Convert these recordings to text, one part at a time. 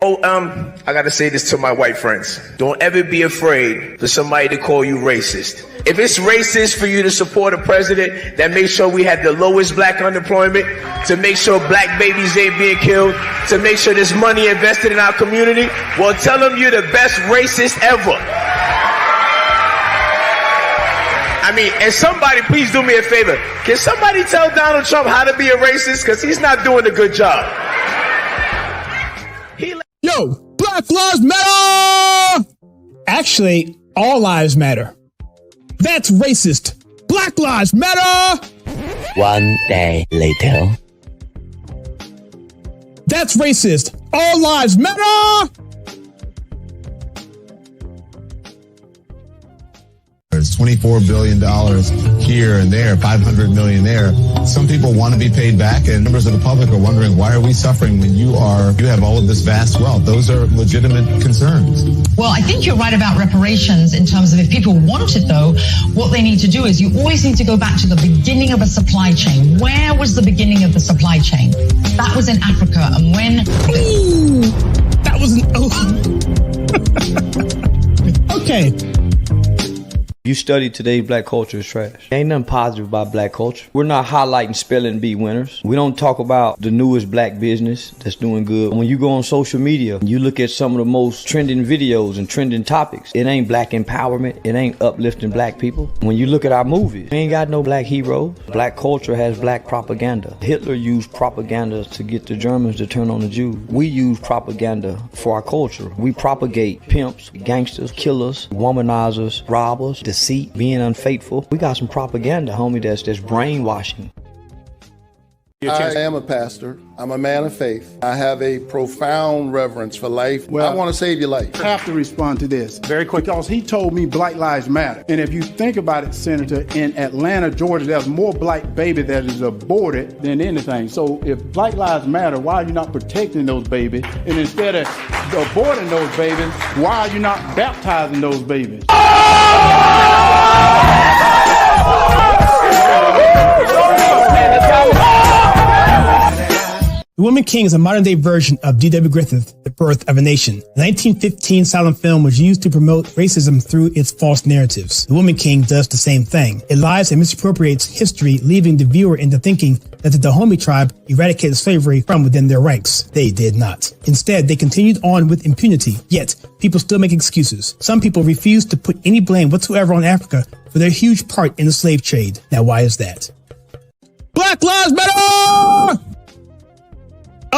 I gotta say this to my white friends. Don't ever be afraid for somebody to call you racist. If it's racist for you to support a president that makes sure we have the lowest black unemployment, to make sure black babies ain't being killed, to make sure there's money invested in our community, well, tell them you're the best racist ever. I mean, and somebody, please do me a favor. Can somebody tell Donald Trump how to be a racist? Because he's not doing a good job. Yo, Black Lives Matter! Actually, all lives matter. That's racist. Black Lives Matter! One day later. That's racist. All lives matter! There's $24 billion here and there, $500 million there. Some people want to be paid back, and members of the public are wondering, why are we suffering when you have all of this vast wealth? Those are legitimate concerns. Well, I think you're right about reparations in terms of if people want it, though, what they need to do is you always need to go back to the beginning of a supply chain. Where was the beginning of the supply chain? That was in Africa. And when... Ooh, that was an... Okay. You study today's black culture is trash. Ain't nothing positive about black culture. We're not highlighting spelling bee winners. We don't talk about the newest black business that's doing good. When you go on social media, you look at some of the most trending videos and trending topics. It ain't black empowerment. It ain't uplifting black people. When you look at our movies, we ain't got no black heroes. Black culture has black propaganda. Hitler used propaganda to get the Germans to turn on the Jews. We use propaganda for our culture. We propagate pimps, gangsters, killers, womanizers, robbers, deceit, being unfaithful. We got some propaganda, homie, that's brainwashing. I am a pastor. I'm a man of faith. I have a profound reverence for life. Well, I want to save your life. I have to respond to this very quick because he told me Black Lives Matter. And if you think about it, Senator, in Atlanta, Georgia, there's more black babies that is aborted than anything. So if Black Lives Matter, why are you not protecting those babies? And instead of aborting those babies, why are you not baptizing those babies? The Woman King is a modern-day version of D.W. Griffith's The Birth of a Nation. The 1915 silent film was used to promote racism through its false narratives. The Woman King does the same thing. It lies and misappropriates history, leaving the viewer into thinking that the Dahomey tribe eradicated slavery from within their ranks. They did not. Instead, they continued on with impunity. Yet, people still make excuses. Some people refuse to put any blame whatsoever on Africa for their huge part in the slave trade. Now, why is that? Black Lives Matter!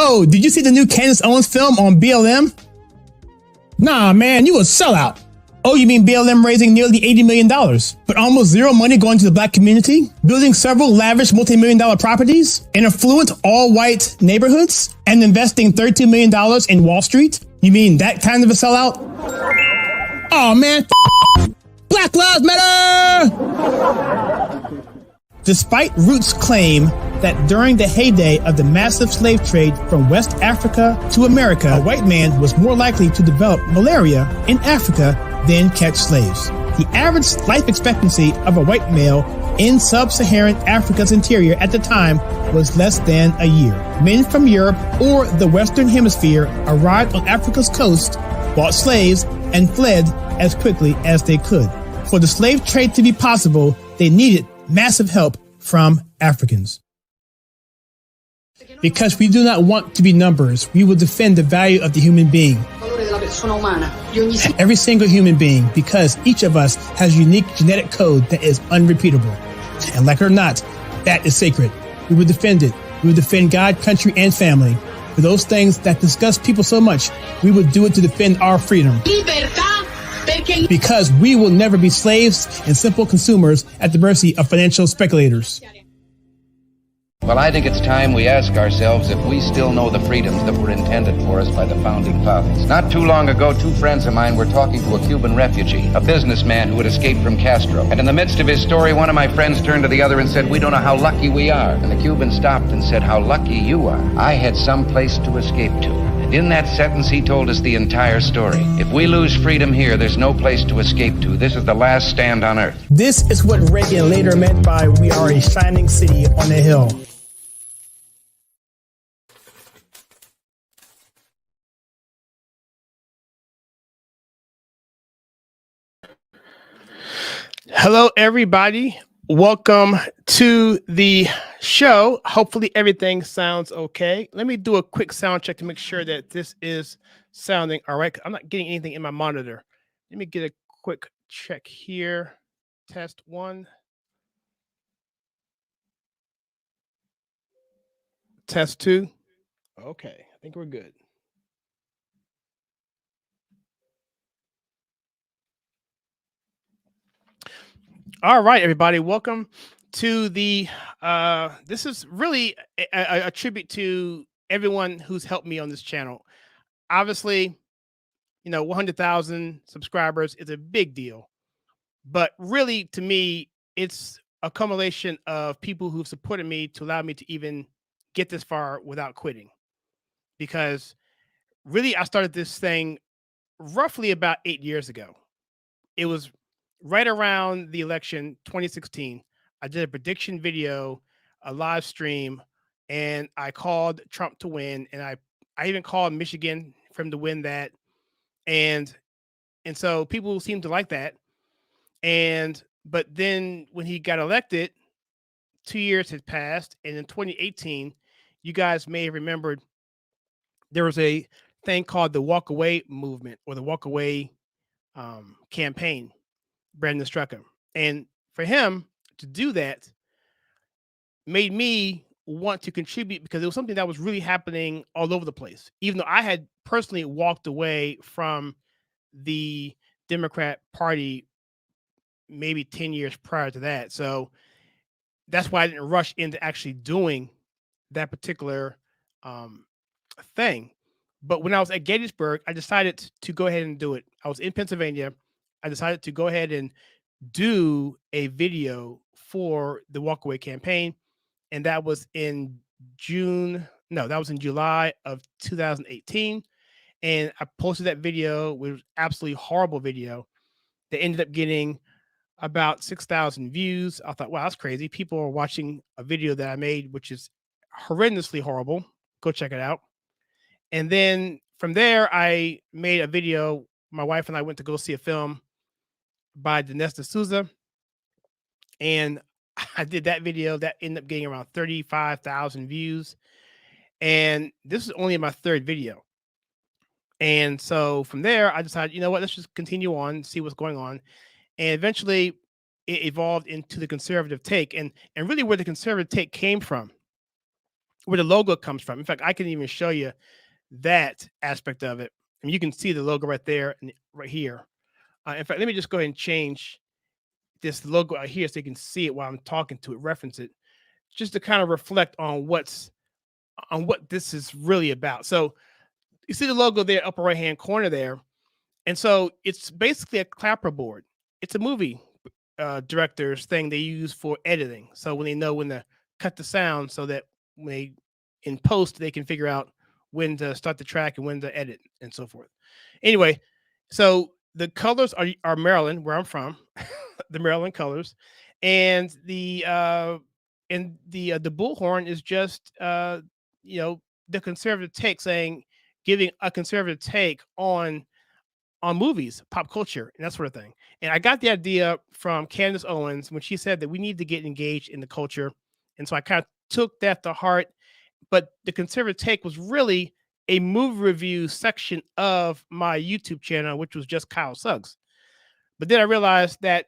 Oh, did you see the new Candace Owens film on BLM? Nah, man, you a sellout. Oh, you mean BLM raising nearly $80 million, but almost zero money going to the black community? Building several lavish multi-million-dollar properties in affluent all-white neighborhoods and investing $13 million in Wall Street? You mean that kind of a sellout? Oh, man, Black Lives Matter! Despite Roots' claim that during the heyday of the massive slave trade from West Africa to America, a white man was more likely to develop malaria in Africa than catch slaves. The average life expectancy of a white male in sub-Saharan Africa's interior at the time was less than a year. Men from Europe or the Western Hemisphere arrived on Africa's coast, bought slaves, and fled as quickly as they could. For the slave trade to be possible, they needed massive help from Africans. Because we do not want to be numbers, we will defend the value of the human being. Every single human being, because each of us has a unique genetic code that is unrepeatable. And like it or not, that is sacred. We will defend it. We will defend God, country, and family. For those things that disgust people so much, we will do it to defend our freedom. Because we will never be slaves and simple consumers at the mercy of financial speculators. Well, I think it's time we ask ourselves if we still know the freedoms that were intended for us by the founding fathers. Not too long ago, two friends of mine were talking to a Cuban refugee, a businessman who had escaped from Castro. And in the midst of his story, one of my friends turned to the other and said, "We don't know how lucky we are." And the Cuban stopped and said, "How lucky you are. I had some place to escape to." And in that sentence, he told us the entire story. If we lose freedom here, there's no place to escape to. This is the last stand on earth. This is what Reagan later meant by "we are a shining city on a hill." Hello, everybody. Welcome to the show. Hopefully everything sounds okay. Let me do a quick sound check to make sure that this is sounding all right. I'm not getting anything in my monitor. Let me get a quick check here. Test 1. Test 2. Okay, I think we're good. All right, everybody. Welcome to the this is really a tribute to everyone who's helped me on this channel. Obviously, 100,000 subscribers is a big deal, but really to me, it's a accumulation of people who've supported me to allow me to even get this far without quitting. Because really, I started this thing roughly about 8 years ago. It was right around the election 2016. I did a prediction video, a live stream, and I called Trump to win. And I even called Michigan for him to win that. And so people seemed to like that. But then when he got elected, 2 years had passed, and in 2018, you guys may have remembered there was a thing called the Walk Away movement or the Walk Away campaign. Brandon Strucker. And for him to do that made me want to contribute because it was something that was really happening all over the place. Even though I had personally walked away from the Democrat Party maybe 10 years prior to that. So that's why I didn't rush into actually doing that particular thing. But when I was at Gettysburg, I decided to go ahead and do it. I was in Pennsylvania. I decided to go ahead and do a video for the Walkaway campaign. And that was in that was in July of 2018. And I posted that video, which was absolutely horrible video that ended up getting about 6,000 views. I thought, wow, that's crazy. People are watching a video that I made, which is horrendously horrible. Go check it out. And then from there, I made a video. My wife and I went to go see a film by Dinesh D'Souza. And I did that video that ended up getting around 35,000 views. And this is only my third video. And so from there, I decided, you know what, let's just continue on, see what's going on. And eventually it evolved into the conservative take. And really where the conservative take came from, where the logo comes from. In fact, I can even show you that aspect of it. And you can see the logo right there and right here. In fact, let me just go ahead and change this logo out here so you can see it while I'm talking to it, reference it, just to kind of reflect on what this is really about. So you see the logo there, upper right hand corner there. And so it's basically a clapperboard. It's a movie director's thing they use for editing. So when they know when to cut the sound so that when they in post, they can figure out when to start the track and when to edit and so forth. Anyway, so the colors are Maryland, where I'm from, the Maryland colors, and the bullhorn is just the conservative take, giving a conservative take on movies, pop culture, and that sort of thing. And I got the idea from Candace Owens when she said that we need to get engaged in the culture, and so I kind of took that to heart. But the conservative take was really a movie review section of my YouTube channel, which was just Kyle Suggs. But then I realized that,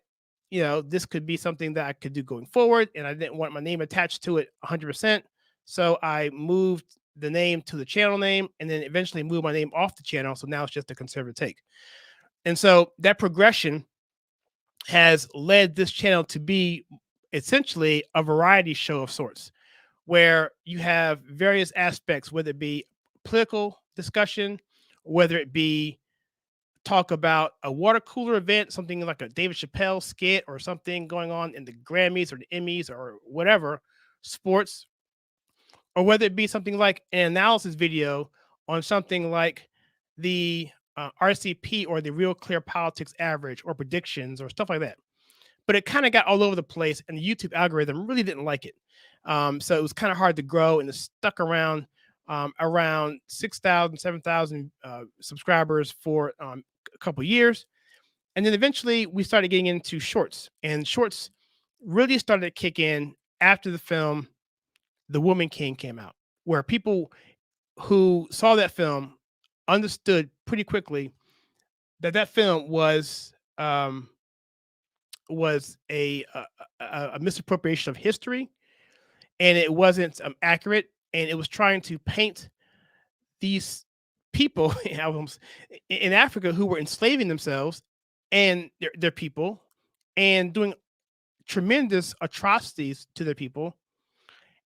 this could be something that I could do going forward, and I didn't want my name attached to it 100%. So I moved the name to the channel name, and then eventually moved my name off the channel. So now it's just a conservative take. And so that progression has led this channel to be essentially a variety show of sorts, where you have various aspects, whether it be political discussion, whether it be talk about a water cooler event, something like a David Chappelle skit or something going on in the Grammys or the Emmys or whatever, sports, or whether it be something like an analysis video on something like the RCP or the Real Clear Politics average or predictions or stuff like that. But it kind of got all over the place, and the YouTube algorithm really didn't like it. So it was kind of hard to grow, and it stuck around 6,000, 7,000 subscribers for a couple years. And then eventually we started getting into shorts, and shorts really started to kick in after the film The Woman King came out, where people who saw that film understood pretty quickly that that film was a misappropriation of history, and it wasn't accurate, and it was trying to paint these people in Africa who were enslaving themselves and their people and doing tremendous atrocities to their people,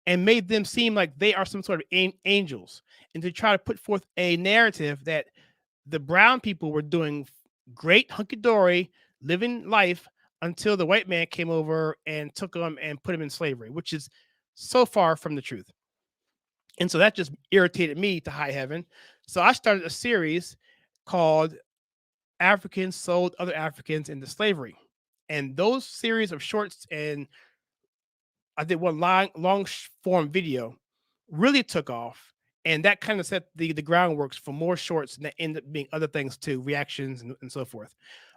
and made them seem like they are some sort of angels, and to try to put forth a narrative that the brown people were doing great hunky-dory living life until the white man came over and took them and put them in slavery, which is so far from the truth. And so that just irritated me to high heaven. So I started a series called Africans Sold Other Africans into Slavery. And those series of shorts, and I did one long form video, really took off. And that kind of set the groundworks for more shorts, and that ended up being other things too, reactions and so forth.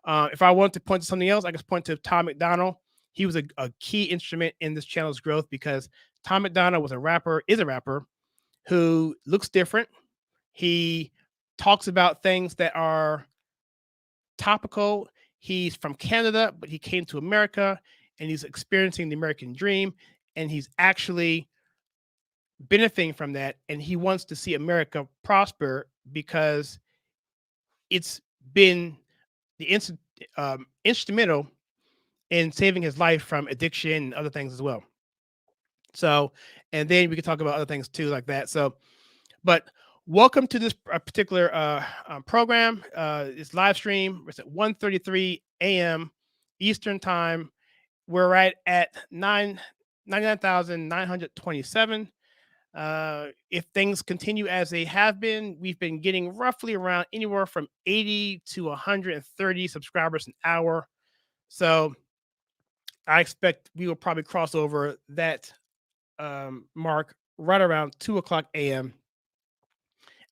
If I want to point to something else, I could point to Tom McDonald. He was a key instrument in this channel's growth, because Tom McDonald is a rapper who looks different. He talks about things that are topical. He's from Canada, but he came to America, and he's experiencing the American dream, and he's actually benefiting from that. And he wants to see America prosper because it's been the instrumental in saving his life from addiction and other things as well. So, and then we can talk about other things too, like that. So, but welcome to this particular program. It's live stream. It's at 1:33 a.m. Eastern time. We're right at 99,927. If things continue as they have been, we've been getting roughly around anywhere from 80 to 130 subscribers an hour. So I expect we will probably cross over that mark right around 2:00 a.m.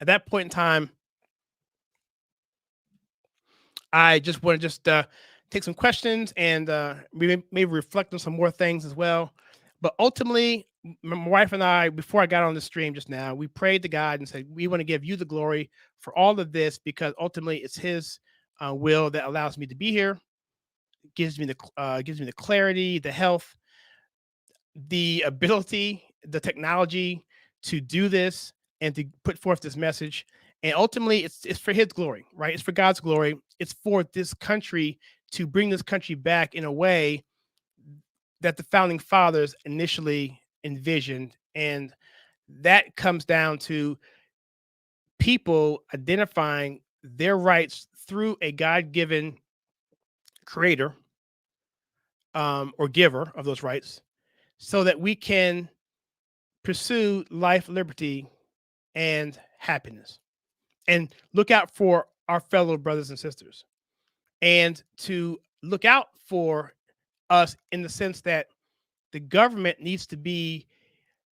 At that point in time, I just want to take some questions, and maybe reflect on some more things as well. But ultimately, my wife and I, before I got on the stream just now, we prayed to God and said, we want to give you the glory for all of this, because ultimately it's his will that allows me to be here. It gives me the clarity, the health, the ability, the technology to do this and to put forth this message. And ultimately, it's for his glory, right? It's for God's glory. It's for this country, to bring this country back in a way that the founding fathers initially envisioned. And that comes down to people identifying their rights through a God-given creator or giver of those rights, so that we can pursue life, liberty, and happiness, and look out for our fellow brothers and sisters, and to look out for us in the sense that the government needs to be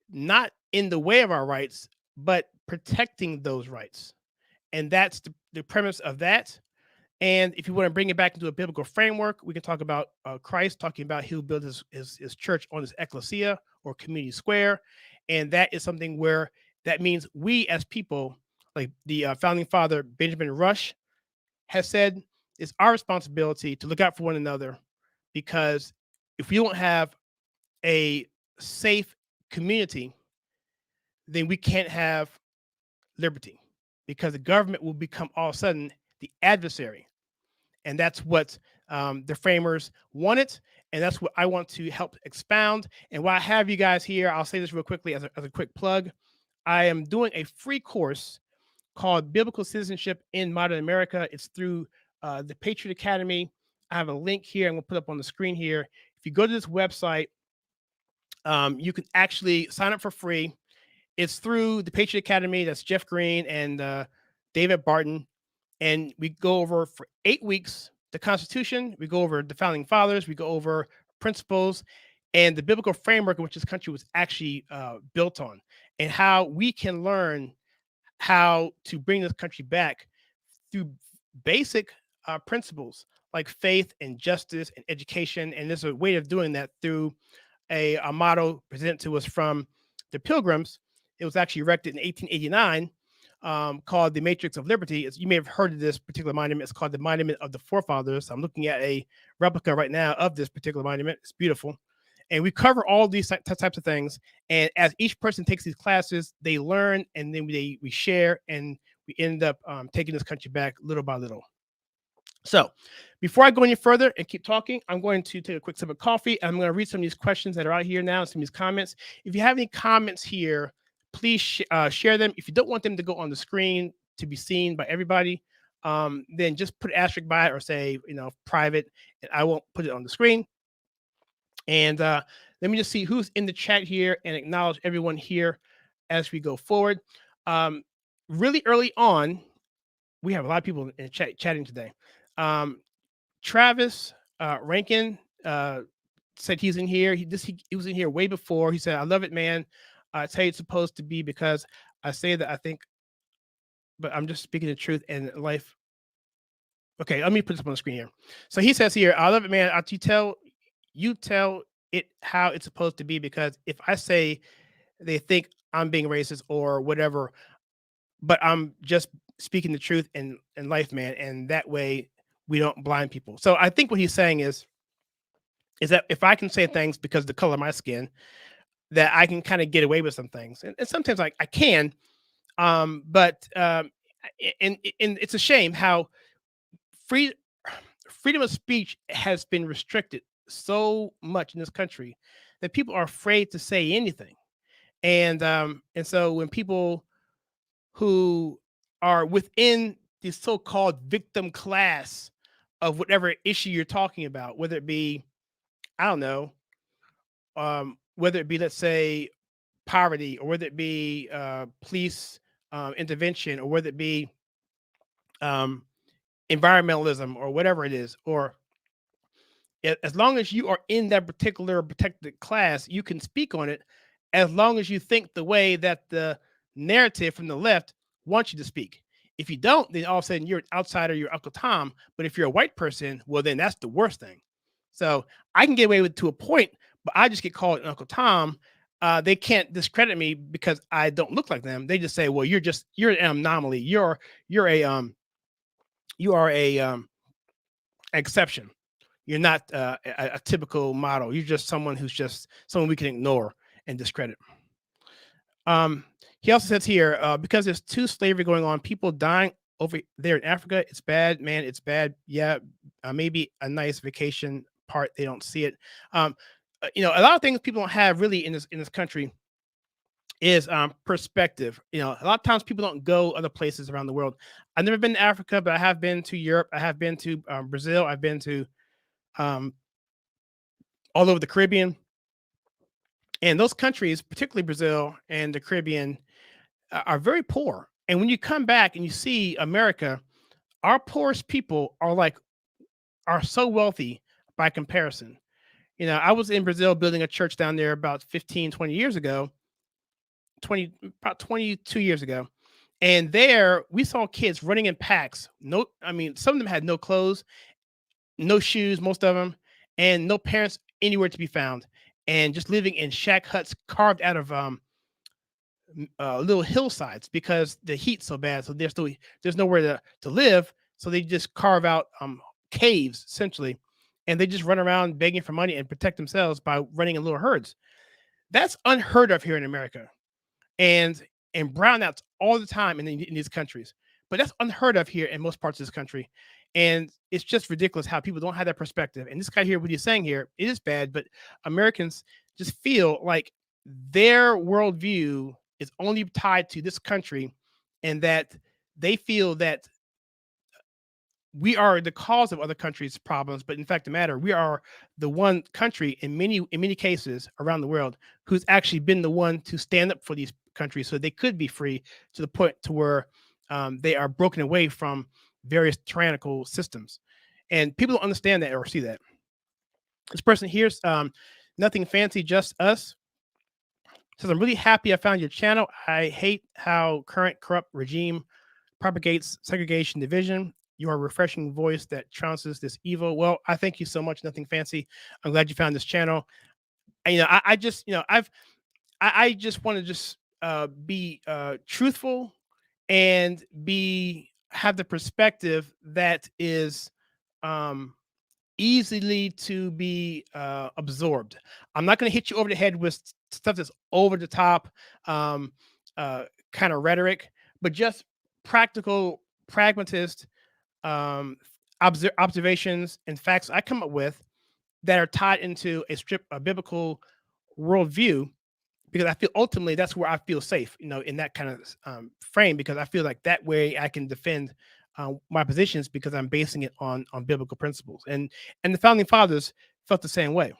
not in the way of our rights, but protecting those rights. And that's the premise of that. And if you want to bring it back into a biblical framework, we can talk about Christ talking about he'll build his church on his ecclesia, or community square. And that is something where that means we as people, like the founding father, Benjamin Rush, has said, it's our responsibility to look out for one another, because if we don't have a safe community, then we can't have liberty, because the government will become all of a sudden the adversary. And that's what the framers wanted. And that's what I want to help expound. And while I have you guys here, I'll say this real quickly as a quick plug. I am doing a free course called Biblical Citizenship in Modern America. It's through the Patriot Academy. I have a link here. I'm going to put up on the screen here. If you go to this website, you can actually sign up for free. It's through the Patriot Academy. That's Jeff Green and David Barton. And we go over for 8 weeks the Constitution. We go over the founding fathers. We go over principles and the biblical framework in which this country was actually built on, and how we can learn how to bring this country back through basic principles like faith and justice and education. And there's a way of doing that through a motto presented to us from the Pilgrims. It was actually erected in 1889, called the Matrix of Liberty. You may have heard of this particular monument. It's called the Monument of the Forefathers. I'm looking at a replica right now of this particular monument. It's beautiful. And we cover all these types of things. And as each person takes these classes, they learn, and then we share, and we end up taking this country back little by little. So before I go any further and keep talking, I'm going to take a quick sip of coffee. And I'm going to read some of these questions that are out here now, some of these comments. If you have any comments here, please share them. If you don't want them to go on the screen to be seen by everybody, then just put asterisk by it or say, private, and I won't put it on the screen. And let me just see who's in the chat here and acknowledge everyone here as we go forward. Really early on, we have a lot of people in chat chatting today. Travis Rankin said he's in here. He was in here way before. He said, "I love it, man. It's how it's supposed to be, because I say that I think, but I'm just speaking the truth and life." Okay, let me put this up on the screen here. So he says here, "I love it, man. You tell it how it's supposed to be, because if I say they think I'm being racist or whatever, but I'm just speaking the truth in life, man, and that way we don't blind people." So I think what he's saying is that if I can say things because of the color of my skin, that I can kind of get away with some things, and sometimes I can, but and it's a shame how freedom of speech has been restricted so much in this country that people are afraid to say anything. And so when people who are within the so-called victim class of whatever issue you're talking about, whether it be, I don't know, whether it be, let's say, poverty, or whether it be police intervention, or whether it be environmentalism, or whatever it is, or as long as you are in that particular protected class, you can speak on it, as long as you think the way that the narrative from the left wants you to speak. If you don't, then all of a sudden you're an outsider, you're Uncle Tom. But if you're a white person, well, then that's the worst thing. So I can get away with it to a point, but I just get called Uncle Tom. They can't discredit me because I don't look like them. They just say, "Well, you're an anomaly. You are a exception. You're not a typical model. You're just someone who's just someone we can ignore and discredit." He also says here, because there's too slavery going on, people dying over there in Africa. It's bad, man. It's bad. Yeah, maybe a nice vacation part. They don't see it. A lot of things people don't have really in this country is perspective. A lot of times people don't go other places around the world. I've never been to Africa, but I have been to Europe. I have been to Brazil. I've been to all over the Caribbean. And those countries, particularly Brazil and the Caribbean, are very poor. And when you come back and you see America, our poorest people are so wealthy by comparison. I was in Brazil building a church down there about 15, 20 years ago, about 22 years ago. And there we saw kids running in packs. Some of them had no clothes, no shoes, most of them, and no parents anywhere to be found, and just living in shack huts carved out of little hillsides because the heat's so bad. So there's nowhere to live. So they just carve out caves essentially, and they just run around begging for money and protect themselves by running in little herds. That's unheard of here in America, and brownouts all the time in these countries. But that's unheard of here in most parts of this country. And it's just ridiculous how people don't have that perspective. And this guy here, what he's saying here, it is bad, but Americans just feel like their worldview is only tied to this country, and that they feel that we are the cause of other countries' problems. But in fact, the matter, we are the one country in many cases around the world who's actually been the one to stand up for these countries so they could be free, to the point to where they are broken away from various tyrannical systems. And people don't understand that or see that. This person here's nothing fancy, just us. Says, "I'm really happy I found your channel. I hate how current corrupt regime propagates segregation, division. You are a refreshing voice that trounces this evil. Well, I thank you so much. Nothing fancy. I'm glad you found this channel. And, I just, I just want to just be truthful and have the perspective that is um, easily to be absorbed. I'm not going to hit you over the head with stuff that's over the top, um, kind of rhetoric, but just practical, pragmatist observations and facts I come up with that are tied into a biblical worldview, because I feel ultimately that's where I feel safe, in that kind of frame, because I feel like that way I can defend my positions because I'm basing it on biblical principles, and the founding fathers felt the same way.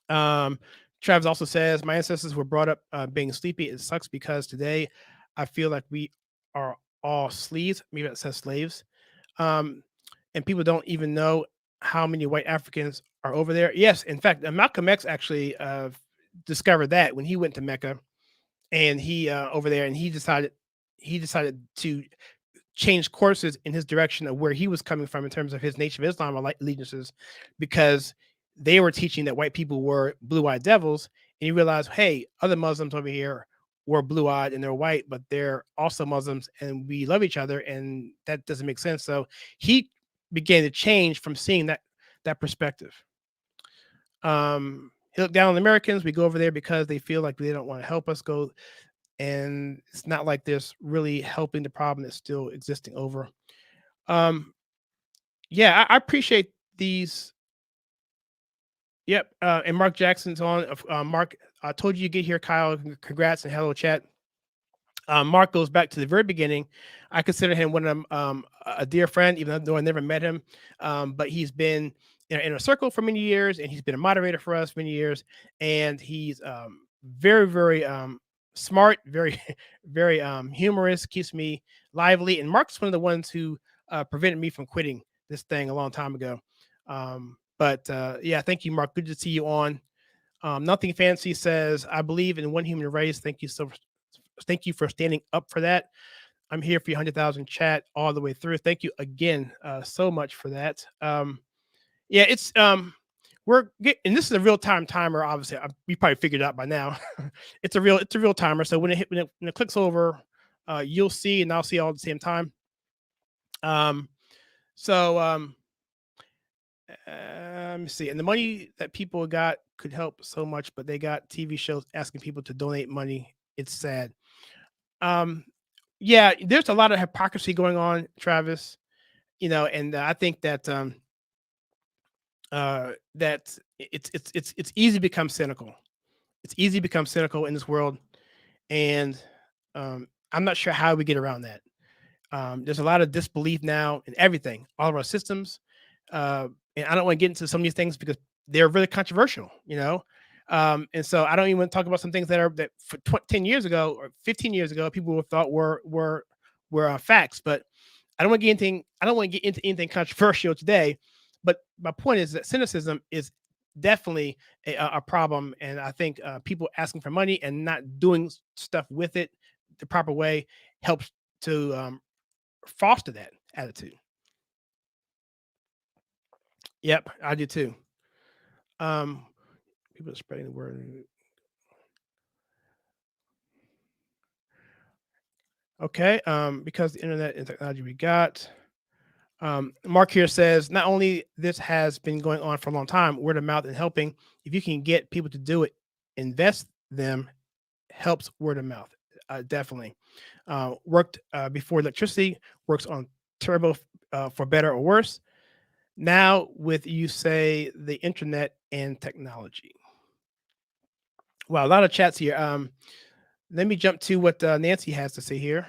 Travis also says my ancestors were brought up being sleepy. It sucks because today I feel like we are all sleeves. Maybe it says slaves, and people don't even know how many white Africans are over there. Yes, in fact, Malcolm X actually discovered that when he went to Mecca, and he over there, and he decided to change courses in his direction of where he was coming from in terms of his Nation of Islam allegiances, because they were teaching that white people were blue-eyed devils, and he realized, hey, other Muslims over here were blue-eyed and they're white, but they're also Muslims, and we love each other, and that doesn't make sense. So he began to change from seeing that perspective. He looked down on the Americans. We go over there because they feel like they don't want to help us go, and it's not like there's really helping the problem that's still existing over. Yeah, I appreciate these. Yep, and Mark Jackson's on. Mark, I told you get here, Kyle. Congrats and hello, chat. Mark goes back to the very beginning. I consider him one of a dear friend, even though I never met him. But he's been in a circle for many years, and he's been a moderator for us many years. And he's very, very smart, very, very humorous, keeps me lively. And Mark's one of the ones who prevented me from quitting this thing a long time ago. But yeah, thank you, Mark. Good to see you on. Nothing Fancy says, I believe in one human race. Thank you for standing up for that. I'm here for your 100,000 chat all the way through. Thank you again so much for that. Yeah, it's and this is a real time timer. Obviously, we probably figured it out by now. It's a real timer. So when it clicks over, you'll see, and I'll see all at the same time. Let me see. And the money that people got could help so much, but they got TV shows asking people to donate money. It's sad. Yeah, there's a lot of hypocrisy going on, Travis. And I think that that it's easy to become cynical. It's easy to become cynical in this world, and I'm not sure how we get around that. There's a lot of disbelief now in everything, all of our systems, and I don't want to get into some of these things because they're really controversial, and so I don't even want to talk about some things that for 10 years ago or 15 years ago people would thought were facts, but I don't want to get into anything controversial today. But my point is that cynicism is definitely a problem, and I think people asking for money and not doing stuff with it the proper way helps to foster that attitude. Yep, I do too. People are spreading the word. Okay, because the internet and technology we got. Mark here says, not only this has been going on for a long time, word of mouth and helping. If you can get people to do it, invest them, helps word of mouth. Definitely. Worked before electricity, works on turbo for better or worse. Now with you say the internet and technology. Wow, a lot of chats here. Let me jump to what Nancy has to say here.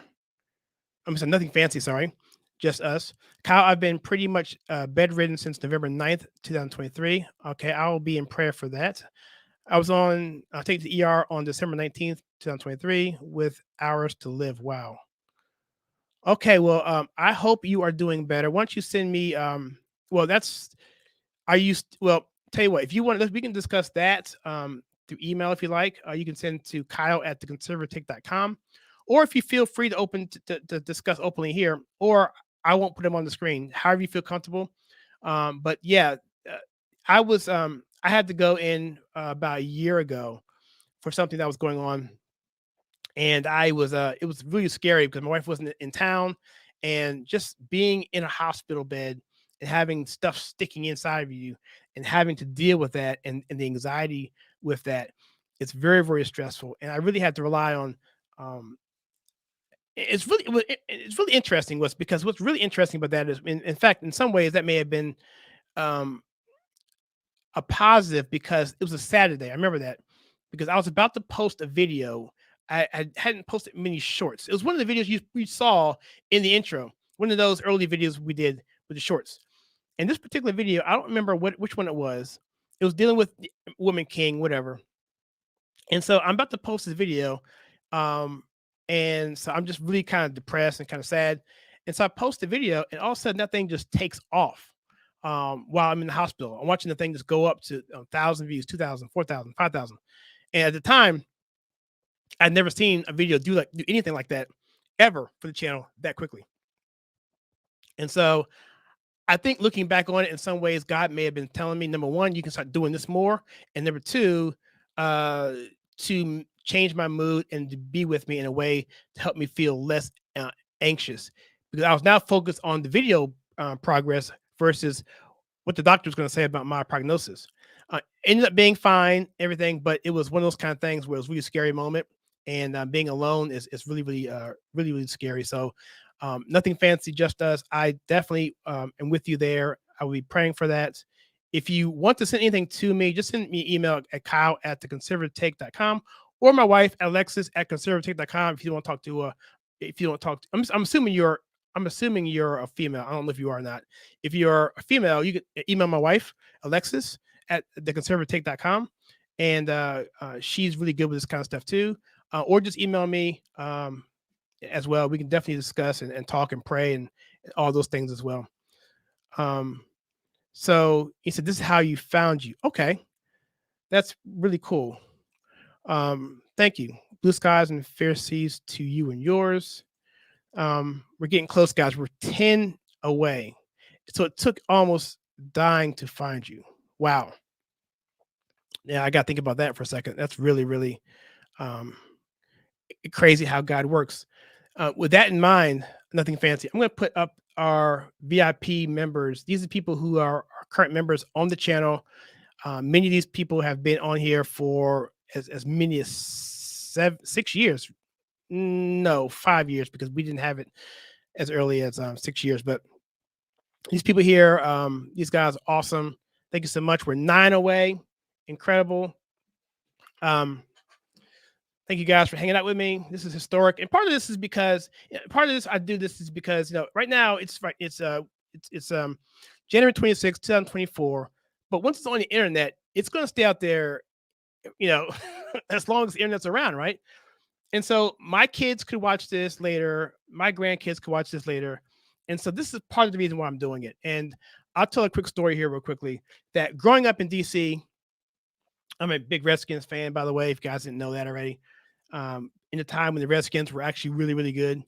I'm sorry, nothing fancy, sorry. Just us. Kyle, I've been pretty much bedridden since November 9th, 2023. Okay, I will be in prayer for that. I was taken to the ER on December 19th, 2023 with hours to live. Wow. Okay, well, I hope you are doing better. Why don't you send me, well, tell you what, if you want, we can discuss that through email if you like. You can send to kyle@theconservative.com. Or if you feel free to to discuss openly here, or I won't put them on the screen. However you feel comfortable. But yeah, I was I had to go in about a year ago for something that was going on, and I was it was really scary because my wife wasn't in town, and just being in a hospital bed and having stuff sticking inside of you and having to deal with that and the anxiety with that, it's very, very stressful. And I really had to rely on um it's really interesting was because what's really interesting about that is in fact in some ways that may have been um a positive because it was a Saturday. I remember that because I was about to post a video. I hadn't posted many shorts. It was one of the videos we saw in the intro, one of those early videos we did with the shorts. And this particular video, I don't remember which one it was. It was dealing with the Woman King, whatever. And so I'm about to post this video. Um, and so I'm just really kind of depressed and kind of sad. And so I post the video, and all of a sudden that thing just takes off while I'm in the hospital. I'm watching the thing just go up to 1,000 views, 2,000, 4,000, 5,000. And at the time, I'd never seen a video do anything like that ever for the channel that quickly. And so I think looking back on it, in some ways, God may have been telling me, number one, you can start doing this more, and number two, to change my mood and to be with me in a way to help me feel less anxious, because I was now focused on the video progress versus what the doctor was going to say about my prognosis. Ended up being fine, everything, but it was one of those kind of things where it was a really scary moment, and being alone is really scary. So nothing fancy, just us. I definitely am with you there. I will be praying for that. If you want to send anything to me, just send me an email at kyle@theconservativetake.com or my wife Alexis@conservativetake.com if you want to talk to if you don't talk to, I'm assuming you're a female. I don't know if you are or not. If you're a female, you can email my wife Alexis@theconservativetake.com, and she's really good with this kind of stuff too. Or just email me as well. We can definitely discuss and talk and pray and all those things as well. So he said, "This is how you found you." Okay, that's really cool. Thank you. Blue skies and fair seas to you and yours. We're getting close, guys. We're 10 away. So it took almost dying to find you. Wow. Yeah, I got to think about that for a second. That's really, really crazy how God works. With that in mind, nothing fancy. I'm going to put up our VIP members. These are people who are our current members on the channel. Many of these people have been on here for as many as 6 years. No, 5 years, because we didn't have it as early as 6 years. But these people here, these guys are awesome. Thank you so much. We're 9 away. Incredible. Thank you guys for hanging out with me. This is historic, and part of this is because I do this is because right now it's January 26, 2024. But once it's on the internet, it's going to stay out there, as long as the internet's around, right? And so my kids could watch this later, my grandkids could watch this later, and so this is part of the reason why I'm doing it. And I'll tell a quick story here real quickly. That growing up in DC, I'm a big Redskins fan, by the way, if you guys didn't know that already. In the time when the Redskins were actually really, really good.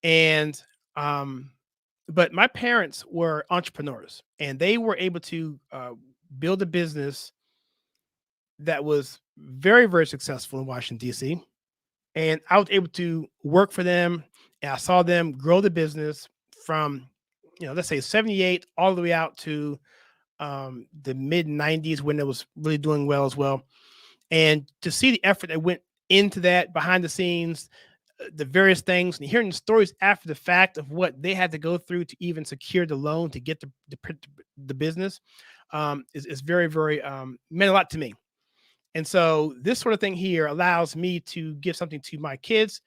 And but my parents were entrepreneurs, and they were able to build a business that was very, very successful in Washington, D.C. And I was able to work for them, and I saw them grow the business from, let's say 78 all the way out to the mid 90s when it was really doing well as well. And to see the effort that went into that behind the scenes, the various things, and hearing the stories after the fact of what they had to go through to even secure the loan to get the business is very, very meant a lot to me. And so this sort of thing here allows me to give something to my kids.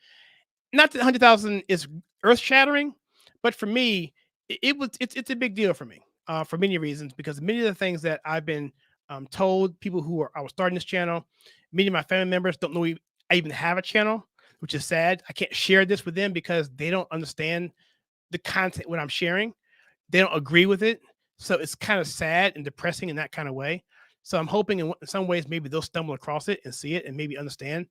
Not that 100,000 is earth shattering, but for me, it's a big deal for me for many reasons, because many of the things that I've been told people I was starting this channel, many of my family members don't know I even have a channel, which is sad. I can't share this with them because they don't understand the content when I'm sharing. They don't agree with it. So it's kind of sad and depressing in that kind of way. So I'm hoping in some ways maybe they'll stumble across it and see it and maybe understand.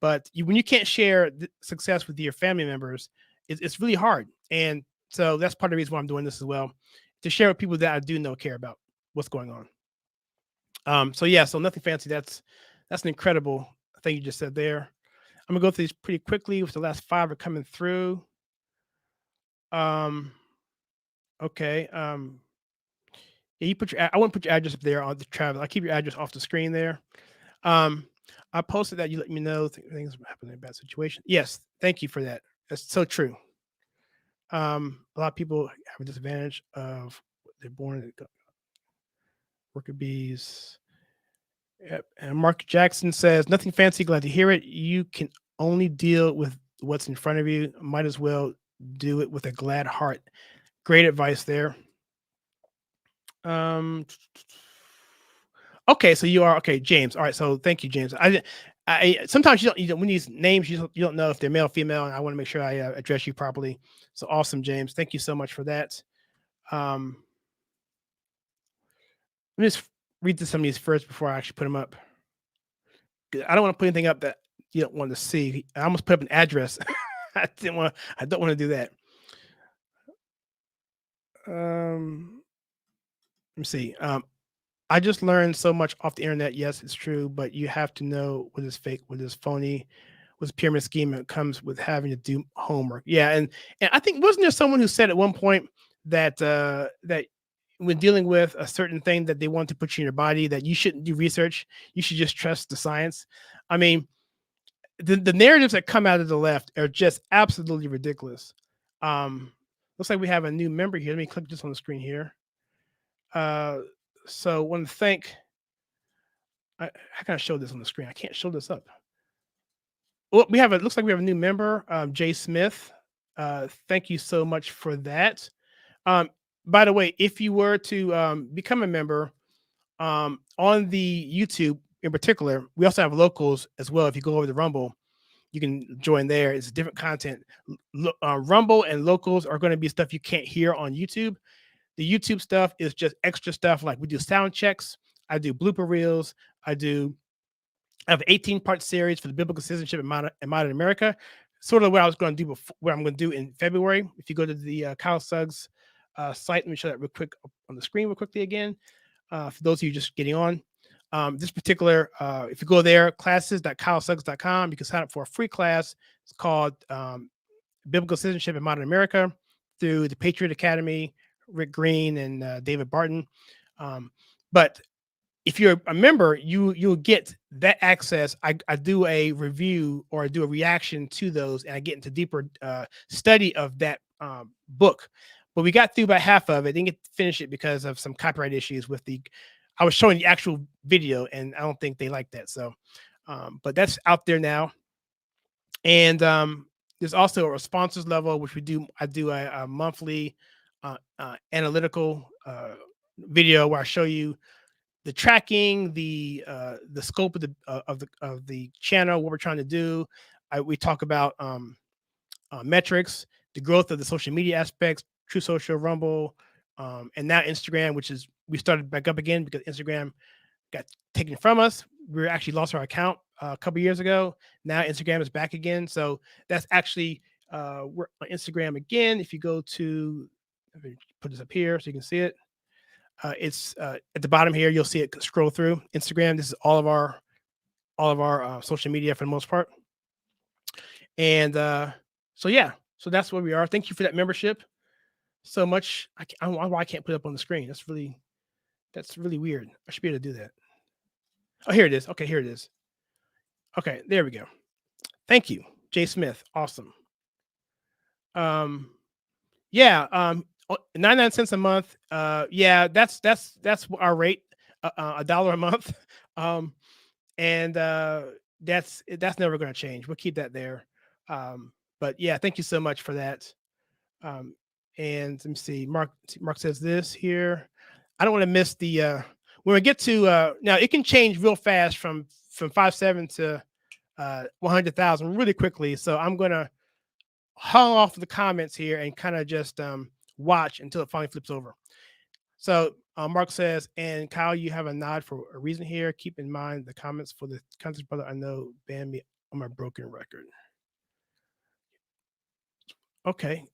But when you can't share the success with your family members, it's really hard. And So that's part of the reason why I'm doing this as well, to share with people that I do know care about what's going on. So yeah, so nothing fancy. That's an incredible thing you just said there. I'm gonna go through these pretty quickly, with the last 5 are coming through. Okay. Yeah, you put your. I won't put your address up there on the travel. I keep your address off the screen there. Um, I posted that. You let me know things happen in a bad situation. Yes, thank you for that. That's so true. A lot of people have a disadvantage of they're born worker bees. Yep. And Mark Jackson says, nothing fancy, glad to hear it. You can only deal with what's in front of you. Might as well do it with a glad heart. Great advice there. Okay, so you are okay, James. All right, so thank you, James. I sometimes you don't when these names you don't know if they're male or female, and I want to make sure I address you properly. So awesome, James. Thank you so much for that. Let me just read some of these first before I actually put them up. I don't want to put anything up that you don't want to see. I almost put up an address. I don't want to do that. Let me see. I just learned so much off the internet. Yes, it's true, but you have to know what is fake, what is phony, what's pyramid scheme. It comes with having to do homework. Yeah, and I think wasn't there someone who said at one point that that when dealing with a certain thing that they want to put you in your body, that you shouldn't do research. You should just trust the science. I mean, the narratives that come out of the left are just absolutely ridiculous. Looks like we have a new member here. Let me click this on the screen here. So I want to thank. How can I show this on the screen? I can't show this up. Well, looks like we have a new member, Jay Smith. Thank you so much for that. By the way, if you were to become a member on the YouTube in particular, we also have locals as well. If you go over to Rumble, you can join there. It's different content. Rumble and locals are going to be stuff you can't hear on YouTube. The YouTube stuff is just extra stuff. Like we do sound checks. I do blooper reels. I have an 18-part series for the biblical citizenship in modern America. Sort of what I was going to do before, what I'm going to do in February. If you go to the Kyle Suggs site, let me show that real quick on the screen real quickly again. For those of you just getting on. This particular, if you go there, classes.kylesuggs.com, you can sign up for a free class. It's called Biblical Citizenship in Modern America through the Patriot Academy, Rick Green and David Barton. But if you're a member, you'll get that access. I do a review or I do a reaction to those, and I get into deeper study of that book. But we got through about half of it. Didn't get to finish it because of some copyright issues with I was showing the actual video, and I don't think they like that. So, but that's out there now. And there's also a sponsors level, which I do a monthly analytical video where I show you the tracking, the scope of the channel, what we're trying to do. We talk about metrics, the growth of the social media aspects, True Social, Rumble, and now Instagram, which is we started back up again because Instagram got taken from us. We actually lost our account a couple years ago. Now Instagram is back again, so that's actually we're on Instagram again. If you go to, let me put this up here so you can see it. It's at the bottom here. You'll see it scroll through Instagram. This is all of our social media for the most part. And so yeah, so that's where we are. Thank you for that membership so much. I don't know why I can't put it up on the screen. That's really weird. I should be able to do that. Oh, here it is. Okay, here it is. Okay, there we go. Thank you, Jay Smith. Awesome. Yeah. 99 cents a month. Yeah, that's our rate. $1 a month. And that's never going to change. We'll keep that there. But yeah, thank you so much for that. And let me see. Mark says this here. I don't want to miss the when we get to now it can change real fast from 5.7 to 100,000 really quickly. So I'm gonna haul off the comments here and kind of just watch until it finally flips over. So Mark says, and Kyle, you have a nod for a reason here. Keep in mind the comments for the contest brother I know banned me on my broken record. Okay.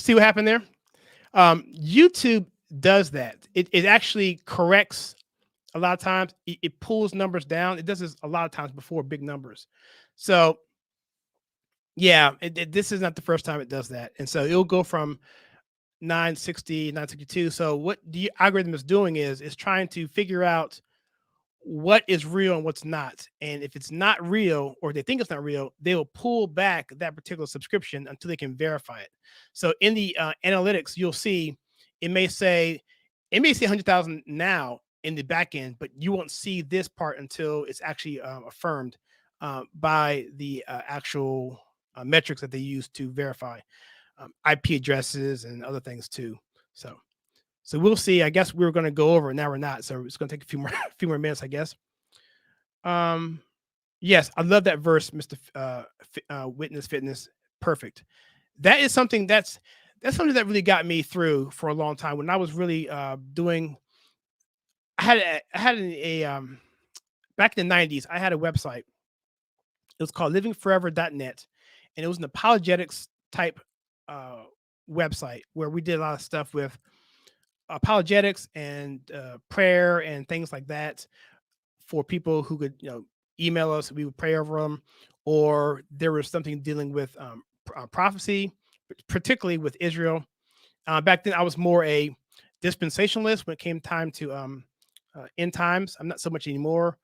See what happened there? YouTube does that. It actually corrects a lot of times. It pulls numbers down. It does this a lot of times before big numbers. So yeah, this is not the first time it does that. And so it'll go from 960, 962. So what the algorithm is doing is trying to figure out what is real and what's not. And if it's not real, or they think it's not real, they will pull back that particular subscription until they can verify it. So in the analytics, you'll see it may say 100,000 now in the back end, but you won't see this part until it's actually affirmed by the actual metrics that they use to verify IP addresses and other things too. So we'll see. I guess we were going to go over it. Now we're not. So it's going to take a few more minutes, I guess. Yes, I love that verse, Mr. Witness Fitness. Perfect. That is something that's something that really got me through for a long time. When I was really doing, I had a back in the 90s, I had a website. It was called livingforever.net, and it was an apologetics type website where we did a lot of stuff with apologetics and prayer and things like that for people who could, email us. We would pray over them, or there was something dealing with prophecy, particularly with Israel. Back then, I was more a dispensationalist when it came time to end times. I'm not so much anymore,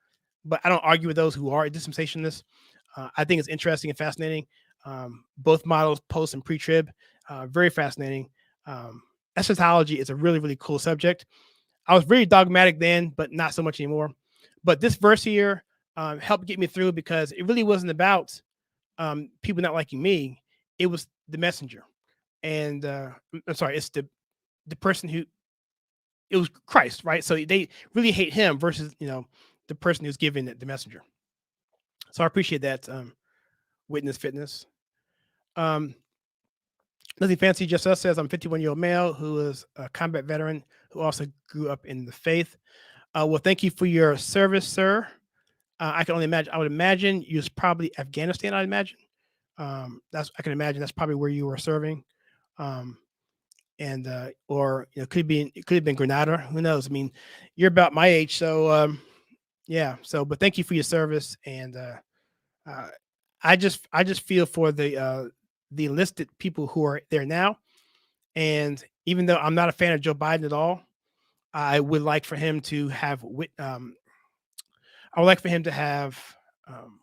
but I don't argue with those who are dispensationalists. I think it's interesting and fascinating. Both models, post and pre-trib, very fascinating. Eschatology is a really, really cool subject. I was very dogmatic then, but not so much anymore. But this verse here helped get me through, because it really wasn't about people not liking me. It was the messenger. And I'm sorry, it's the person who, it was Christ, right? So they really hate him versus, the person who's giving the messenger. So I appreciate that, Witness Fitness. Nothing fancy, just us says, I'm a 51-year-old male who is a combat veteran who also grew up in the faith. Well, thank you for your service, sir. I can only imagine. I would imagine you was probably Afghanistan. I'd imagine. I can imagine that's probably where you were serving, and or it could have been Grenada. Who knows? I mean, you're about my age, so yeah. So, but thank you for your service, and I just feel for the enlisted people who are there now. And even though I'm not a fan of Joe Biden at all, I would like for him to have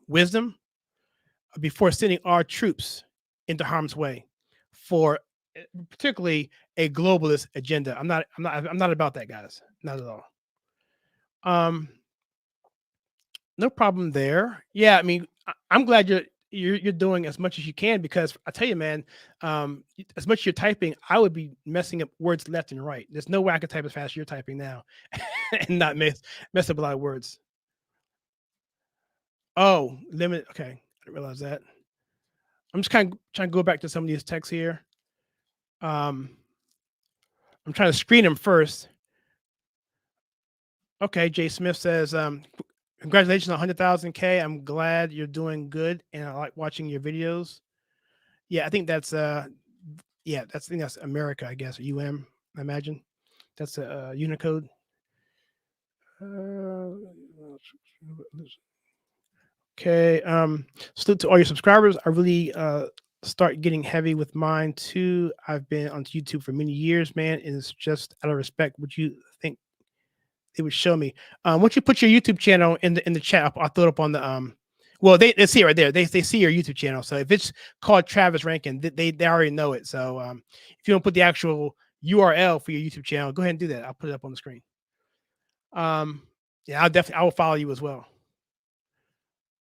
wisdom before sending our troops into harm's way for particularly a globalist agenda. I'm not about that, guys. Not at all. No problem there. Yeah, I mean, I'm glad you're doing as much as you can, because I tell you, man, as much as you're typing, I would be messing up words left and right. There's no way I could type as fast as you're typing now and not mess up a lot of words. Oh, limit. Okay, I didn't realize that. I'm just kind of trying to go back to some of these texts here. I'm trying to screen them first. Okay, Jay Smith says, congratulations on 100,000 K. I'm glad you're doing good, and I like watching your videos. Yeah, I think that's I think that's America, I guess, or UM, I imagine. That's a Unicode. Okay. Salute to all your subscribers. I really start getting heavy with mine too. I've been on YouTube for many years, man, and it's just out of respect. Would you think they would show me? Once you put your YouTube channel in the chat, I'll throw it up on the well, they see it right there. They see your YouTube channel. So if it's called Travis Rankin, they already know it. So if you don't put the actual URL for your YouTube channel, go ahead and do that. I'll put it up on the screen. Yeah, I will follow you as well.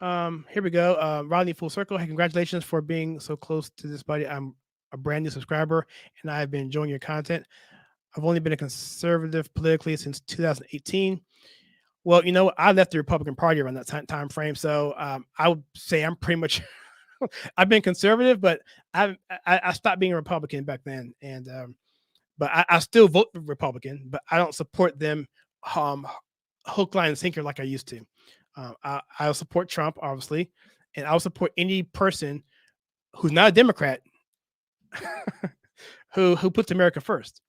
Here we go. Rodney Full Circle. Hey, congratulations for being so close to this, buddy. I'm a brand new subscriber, and I've been enjoying your content. I've only been a conservative politically since 2018. Well, I left the Republican Party around that time frame, so I would say I'm pretty much. I've been conservative, but I stopped being a Republican back then, and but I still vote Republican, but I don't support them hook, line, and sinker like I used to. I'll support Trump, obviously, and I'll support any person who's not a Democrat who puts America first.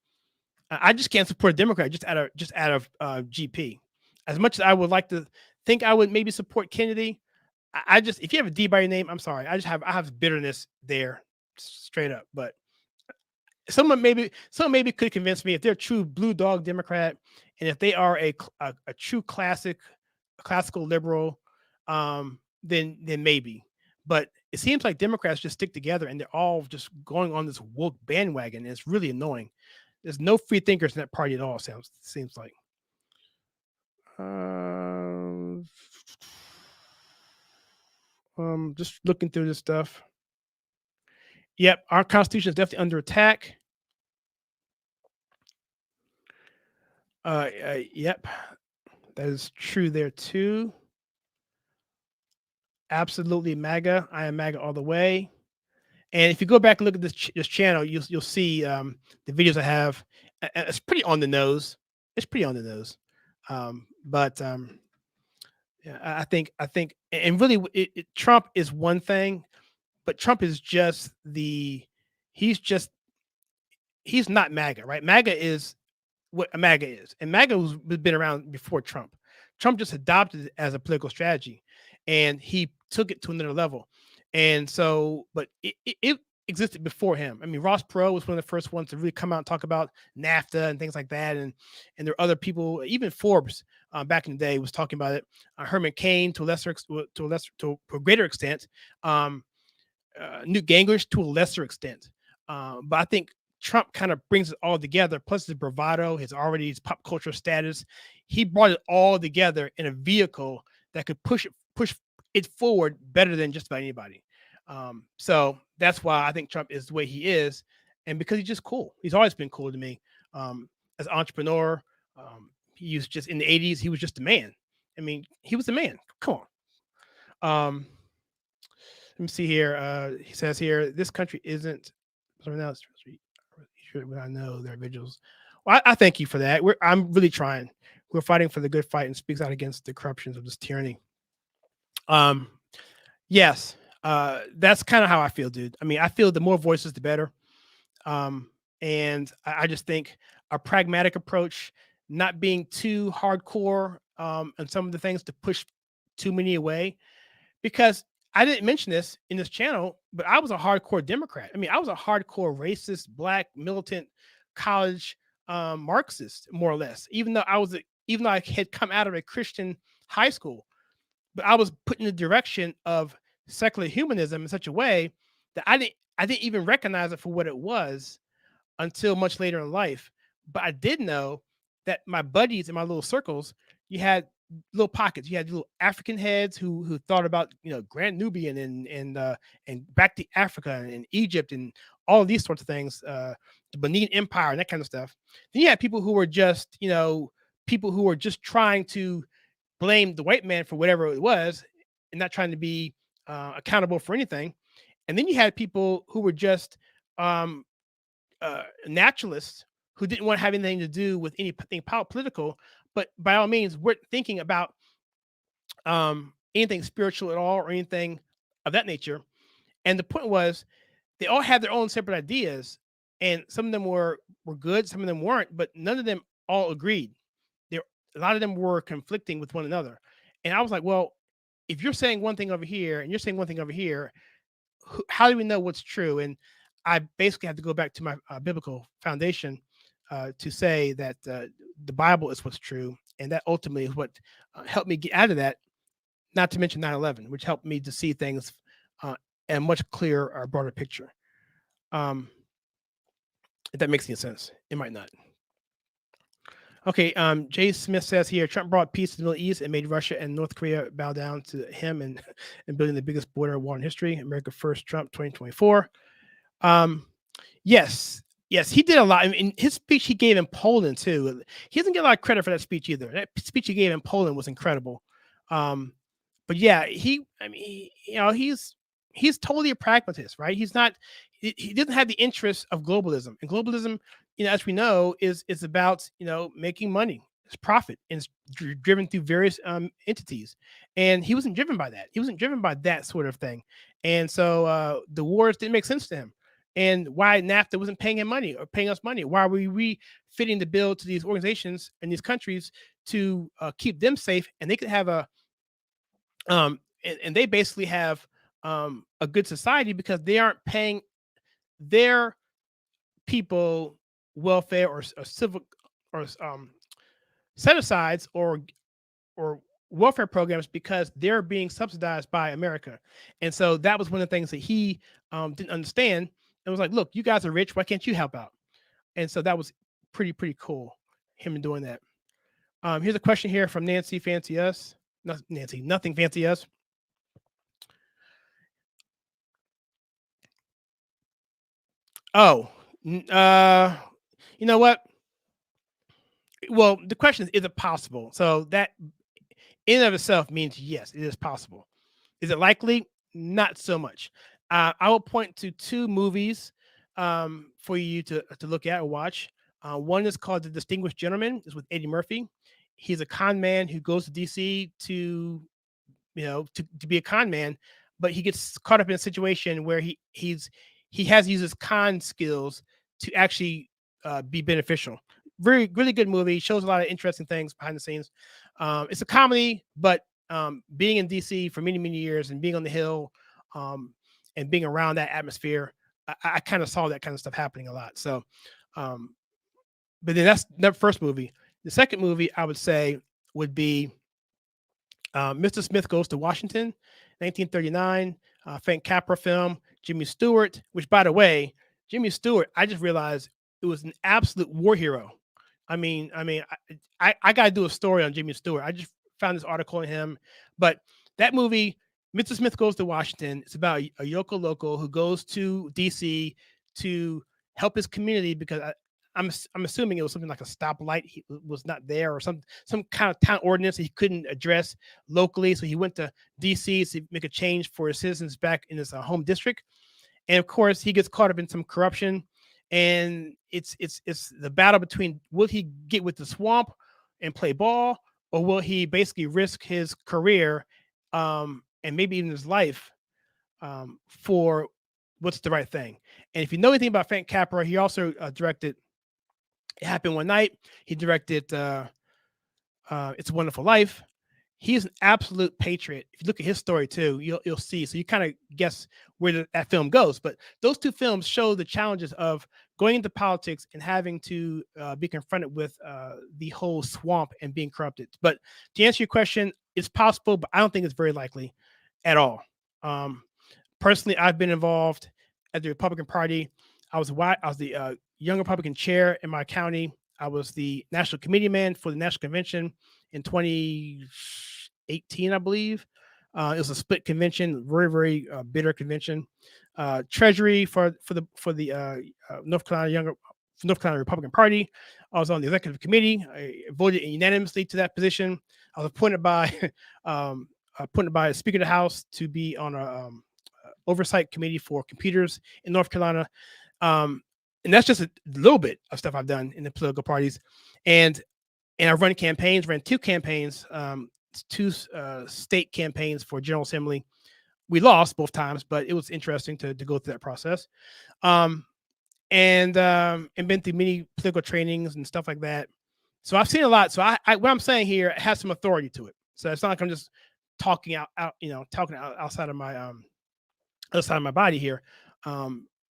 I just can't support a Democrat just out of GP. As much as I would like to think I would maybe support Kennedy, I just, if you have a D by your name, I'm sorry. I have bitterness there, straight up. But someone maybe could convince me if they're a true blue dog Democrat, and if they are a true classical liberal, then maybe. But it seems like Democrats just stick together and they're all just going on this woke bandwagon. And it's really annoying. There's no free thinkers in that party at all. Seems like. Just looking through this stuff. Yep, our Constitution is definitely under attack. Yep, that is true there too. Absolutely MAGA. I am MAGA all the way. And if you go back and look at this channel, you'll see the videos I have. It's pretty on the nose. Yeah, I think, and really, Trump is one thing, but Trump is just he's not MAGA, right? MAGA is what a MAGA is, and MAGA has been around before Trump. Trump just adopted it as a political strategy, and he took it to another level. And so, but it existed before him. I mean, Ross Perot was one of the first ones to really come out and talk about NAFTA and things like that. And there are other people, even Forbes back in the day was talking about it. Herman Cain to a greater extent. Newt Gingrich to a lesser extent. But I think Trump kind of brings it all together. Plus his bravado, his pop culture status. He brought it all together in a vehicle that could push it forward better than just about anybody. So that's why I think Trump is the way he is. And because he's just cool. He's always been cool to me. As an entrepreneur, he was just in the 80s, he was just a man. I mean, he was a man. Come on. Let me see here. He says here, this country isn't something else. I know there are vigils. Well, I thank you for that. I'm really trying. We're fighting for the good fight and speaks out against the corruptions of this tyranny. Yes, that's kind of how I feel, dude. I mean, I feel the more voices, the better. And I just think a pragmatic approach, not being too hardcore on some of the things to push too many away, because I didn't mention this in this channel, but I was a hardcore Democrat. I mean, I was a hardcore racist, black, militant, college Marxist, more or less. Even though I had come out of a Christian high school, but I was put in the direction of secular humanism in such a way that I didn't even recognize it for what it was until much later in life. But I did know that my buddies in my little circles, you had little pockets. You had little African heads who thought about, Grand Nubian and back to Africa and Egypt and all of these sorts of things, the Benin Empire and that kind of stuff. Then you had people who were just, trying to blame the white man for whatever it was and not trying to be accountable for anything. And then you had people who were just naturalists who didn't want to have anything to do with anything political, but by all means weren't thinking about anything spiritual at all or anything of that nature. And the point was, they all had their own separate ideas, and some of them were good, some of them weren't, but none of them all agreed. A lot of them were conflicting with one another. And I was like, well, if you're saying one thing over here and you're saying one thing over here, how do we know what's true? And I basically have to go back to my biblical foundation to say that the Bible is what's true. And that ultimately is what helped me get out of that, not to mention 9/11, which helped me to see things in a much clearer, broader picture. If that makes any sense. It might not. Okay, Jay Smith says here, Trump brought peace to the Middle East and made Russia and North Korea bow down to him and building the biggest border war in history. America First, Trump 2024. Yes, he did a lot. I mean, his speech he gave in Poland too. He doesn't get a lot of credit for that speech either. That speech he gave in Poland was incredible. But yeah, he's totally a pragmatist, right? He doesn't have the interests of globalism, and globalism, as we know, is about making money, it's profit, and it's driven through various entities. And he wasn't driven by that. He wasn't driven by that sort of thing. And so the wars didn't make sense to him. and why NAFTA wasn't paying him money or paying us money. Why were we fitting the bill to these organizations and these countries to keep them safe, and they could have and they basically have a good society because they aren't paying their people welfare or civil or set asides or welfare programs because they're being subsidized by America. And so that was one of the things that he didn't understand and was like, look, you guys are rich. Why can't you help out? And so that was pretty cool, him doing that. Here's a question here from Nancy Fancy Us. Not Nancy, Nothing Fancy Us. Oh, you know what? Well, the question is it possible? So that in and of itself means yes, it is possible. Is it likely? Not so much. I will point to two movies for you to look at or watch. One is called The Distinguished Gentleman. It's with Eddie Murphy. He's a con man who goes to DC to be a con man, but he gets caught up in a situation where he has to use his con skills to actually be beneficial. Really good movie. Shows a lot of interesting things behind the scenes. It's a comedy, but being in DC for many years and being on the Hill and being around that atmosphere, I kind of saw that kind of stuff happening a lot. So, but then that's the first movie. The second movie I would say would be Mr. Smith Goes to Washington, 1939, Frank Capra film. Jimmy Stewart, which by the way, Jimmy Stewart, I just realized it was an absolute war hero. I mean, I got to do a story on Jimmy Stewart. I just found this article on him, but that movie, Mr. Smith Goes to Washington, it's about a local who goes to DC to help his community because I'm assuming it was something like a stoplight he was not there or some kind of town ordinance that he couldn't address locally. So he went to DC to make a change for his citizens back in his home district. And of course, he gets caught up in some corruption, and it's the battle between will he get with the swamp and play ball, or will he basically risk his career and maybe even his life for what's the right thing. And if you know anything about Frank Capra, he also directed It Happened One Night. He directed It's a Wonderful Life. He's an absolute patriot. If you look at his story too, you'll see. So you kind of guess where that film goes. But those two films show the challenges of going into politics and having to be confronted with the whole swamp and being corrupted. But to answer your question, it's possible, but I don't think it's very likely at all. Personally, I've been involved at the Republican Party. I was the young Republican chair in my county. I was the national committee man for the national convention in 2018, I believe. It was a split convention, very bitter convention. Treasury for the North Carolina Republican Party. I was on the executive committee. I voted unanimously to that position. I was appointed by Speaker of the House to be on a oversight committee for computers in North Carolina. And that's just a little bit of stuff I've done in the political parties. And I've ran two campaigns, two state campaigns for General Assembly. We lost both times, but it was interesting to go through that process. And been through many political trainings and stuff like that. So I've seen a lot. So I what I'm saying here has some authority to it. So it's not like I'm just talking outside of my body here.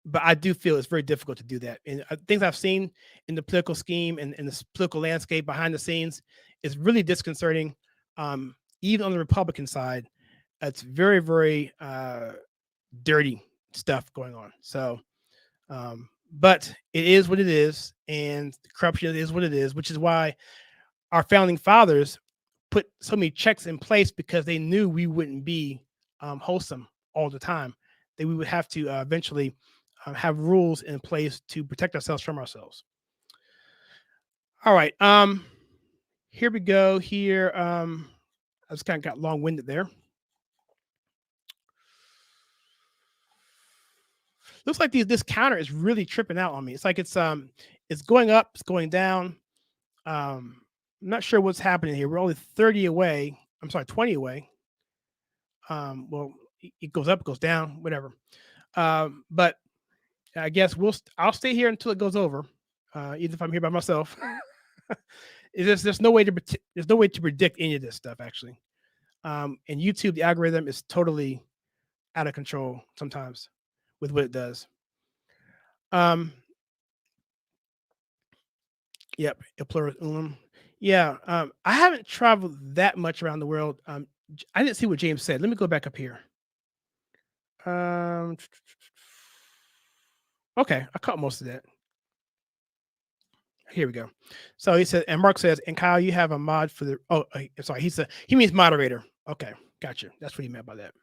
But I do feel it's very difficult to do that. And things I've seen in the political scheme and the political landscape behind the scenes is really disconcerting. Even on the Republican side, it's very dirty stuff going on. So, but it is what it is, and corruption is what it is, which is why our founding fathers put so many checks in place, because they knew we wouldn't be wholesome all the time. That we would have to eventually have rules in place to protect ourselves from ourselves. All right. Here we go. Here, I just kind of got long-winded there. Looks like this counter is really tripping out on me. It's like it's going up, it's going down. I'm not sure what's happening here. We're only 20 away. Well, it goes up, it goes down, whatever. But I guess I'll stay here until it goes over, even if I'm here by myself. There's no way to predict any of this stuff actually. And YouTube, the algorithm is totally out of control sometimes with what it does. Yep, il pluribus unum. Yeah, I haven't traveled that much around the world. I didn't see what James said. Let me go back up here. Okay, I caught most of that. Here we go. So he said, and Mark says, and Kyle, you have a mod for the. Oh, sorry. He means moderator. Okay, gotcha. That's what he meant by that.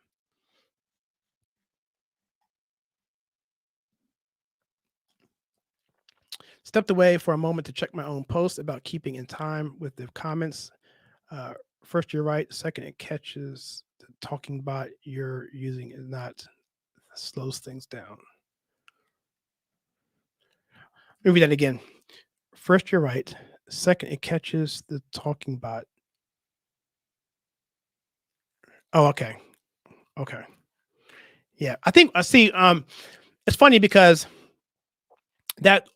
Stepped away for a moment to check my own post about keeping in time with the comments. First, you're right. Second, it catches the talking bot you're using is not slows things down. Let me read that again. First, you're right. Second, it catches the talking bot. Oh, okay. Okay. Yeah, I think I see. It's funny because that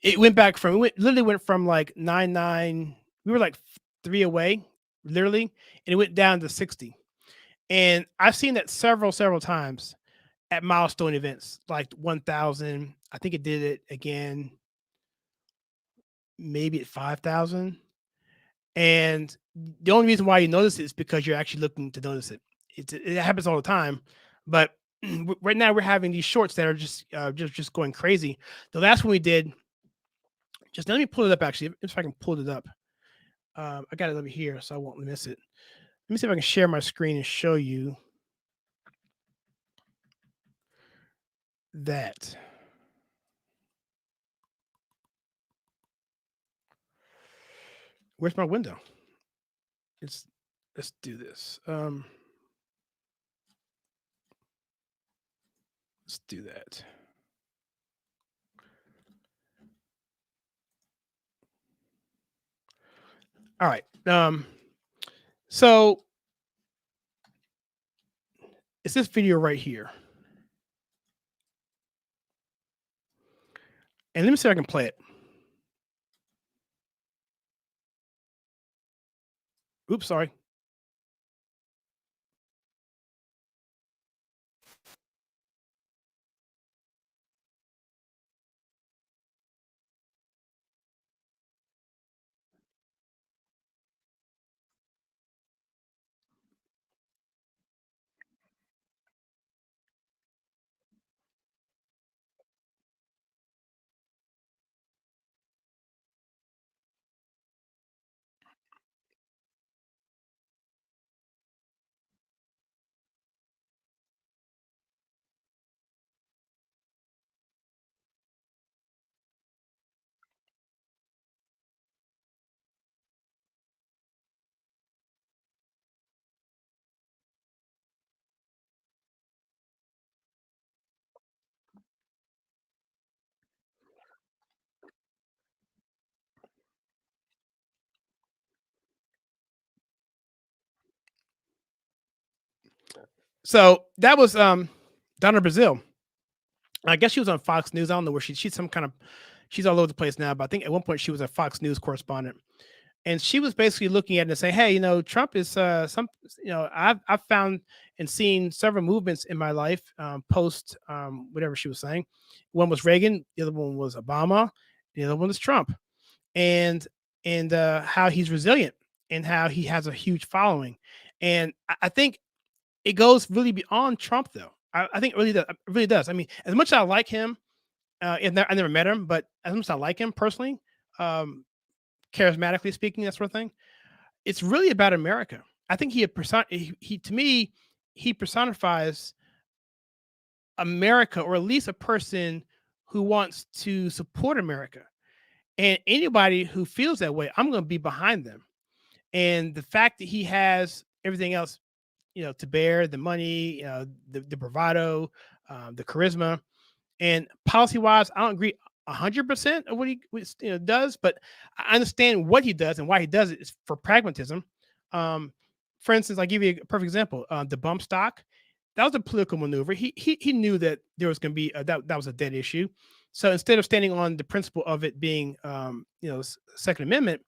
it literally went from like 99. We were like 3 away, literally, and it went down to 60. And I've seen that several times at milestone events, like 1,000. I think it did it again, maybe at 5,000. And the only reason why you notice it is because you're actually looking to notice it. It happens all the time, but right now we're having these shorts that are just going crazy. The last one we did, just let me pull it up. Actually, if I can pull it up, I got it over here, so I won't miss it. Let me see if I can share my screen and show you that. Where's my window? Let's do this. Let's do that. All right. So it's this video right here. And let me see if I can play it. Oops, sorry. So that was Donna Brazil. I guess she was on Fox News. I don't know where she's all over the place now, but I think at one point she was a Fox News correspondent. And she was basically looking at it and saying, hey, Trump is I've found and seen several movements in my life post whatever she was saying. One was Reagan, the other one was Obama, the other one is Trump. And how he's resilient and how he has a huge following. And I think it goes really beyond Trump, though. I think it really does. I mean, as much as I like him, and I never met him, but as much as I like him personally, charismatically speaking, that sort of thing, it's really about America. I think he personifies America, or at least a person who wants to support America. And anybody who feels that way, I'm going to be behind them. And the fact that he has everything else, to bear, the money, the bravado, the charisma, and policy-wise, I don't agree 100% of what he does, but I understand what he does and why he does it is for pragmatism. For instance, I'll give you a perfect example. The bump stock, that was a political maneuver. He knew that there was going to be that was a dead issue. So instead of standing on the principle of it being, Second Amendment,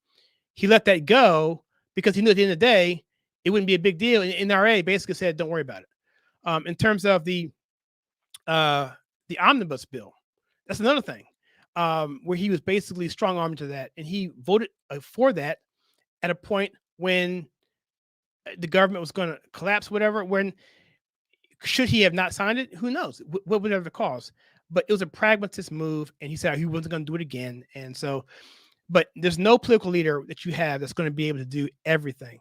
he let that go because he knew at the end of the day it wouldn't be a big deal. And NRA basically said, "Don't worry about it." In terms of the omnibus bill, that's another thing where he was basically strong armed to that, and he voted for that at a point when the government was going to collapse, whatever. When should he have not signed it? Who knows? What would have the cause? But it was a pragmatist move, and he said he wasn't going to do it again. And so, but there's no political leader that you have that's going to be able to do everything.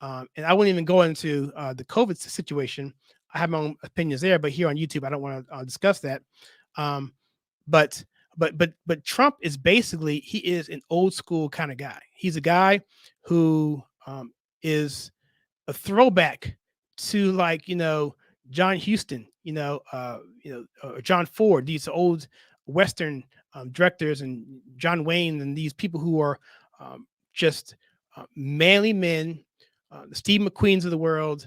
And I wouldn't even go into the COVID situation. I have my own opinions there, but here on YouTube, I don't want to discuss that. But Trump is basically, he is an old school kind of guy. He's a guy who is a throwback to, like, John Huston, John Ford, these old Western directors, and John Wayne, and these people who are just manly men, the Steve McQueens of the world,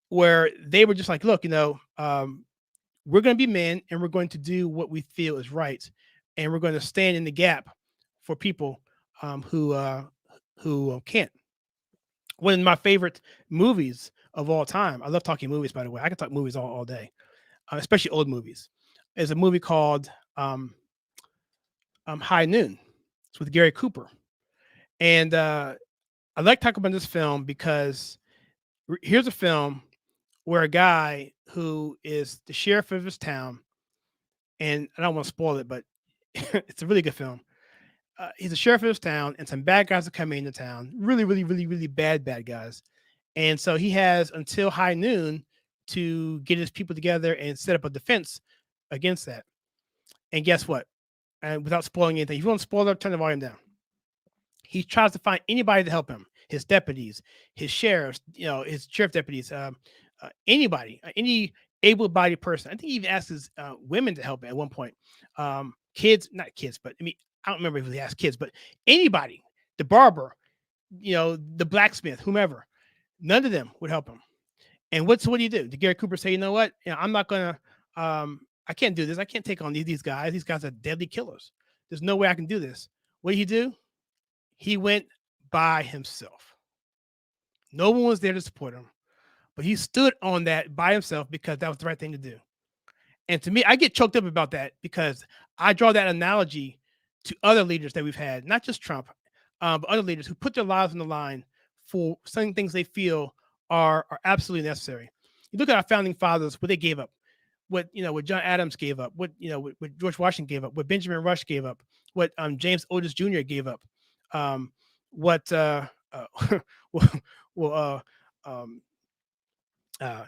where they were just like, look, we're going to be men, and we're going to do what we feel is right, and we're going to stand in the gap for people who can't. One of my favorite movies of all time, I love talking movies, by the way. I can talk movies all day, especially old movies. Is a movie called High Noon. It's with Gary Cooper. And I like talking about this film because here's a film where a guy who is the sheriff of his town, and I don't want to spoil it, but it's a really good film. He's a sheriff of his town, and some bad guys are coming into town. Really, really, really, really bad guys. And so he has until high noon to get his people together and set up a defense against that. And guess what? And without spoiling anything, if you want to spoil it, turn the volume down. He tries to find anybody to help him. His deputies, his sheriffs, his sheriff deputies, anybody, any able-bodied person. I think he even asks women to help him at one point. Kids, not kids, but I don't remember if he asked kids, but anybody, the barber, the blacksmith, whomever, none of them would help him. And what do you do? Did Gary Cooper say, you know what? I'm not going to, I can't do this. I can't take on these guys. These guys are deadly killers. There's no way I can do this. What did he do? He went by himself. No one was there to support him, but he stood on that by himself because that was the right thing to do. And to me, I get choked up about that because I draw that analogy to other leaders that we've had, not just Trump, but other leaders who put their lives on the line for some things they feel are absolutely necessary. You look at our founding fathers, what they gave up, what John Adams gave up, what George Washington gave up, what Benjamin Rush gave up, what James Otis Jr. gave up,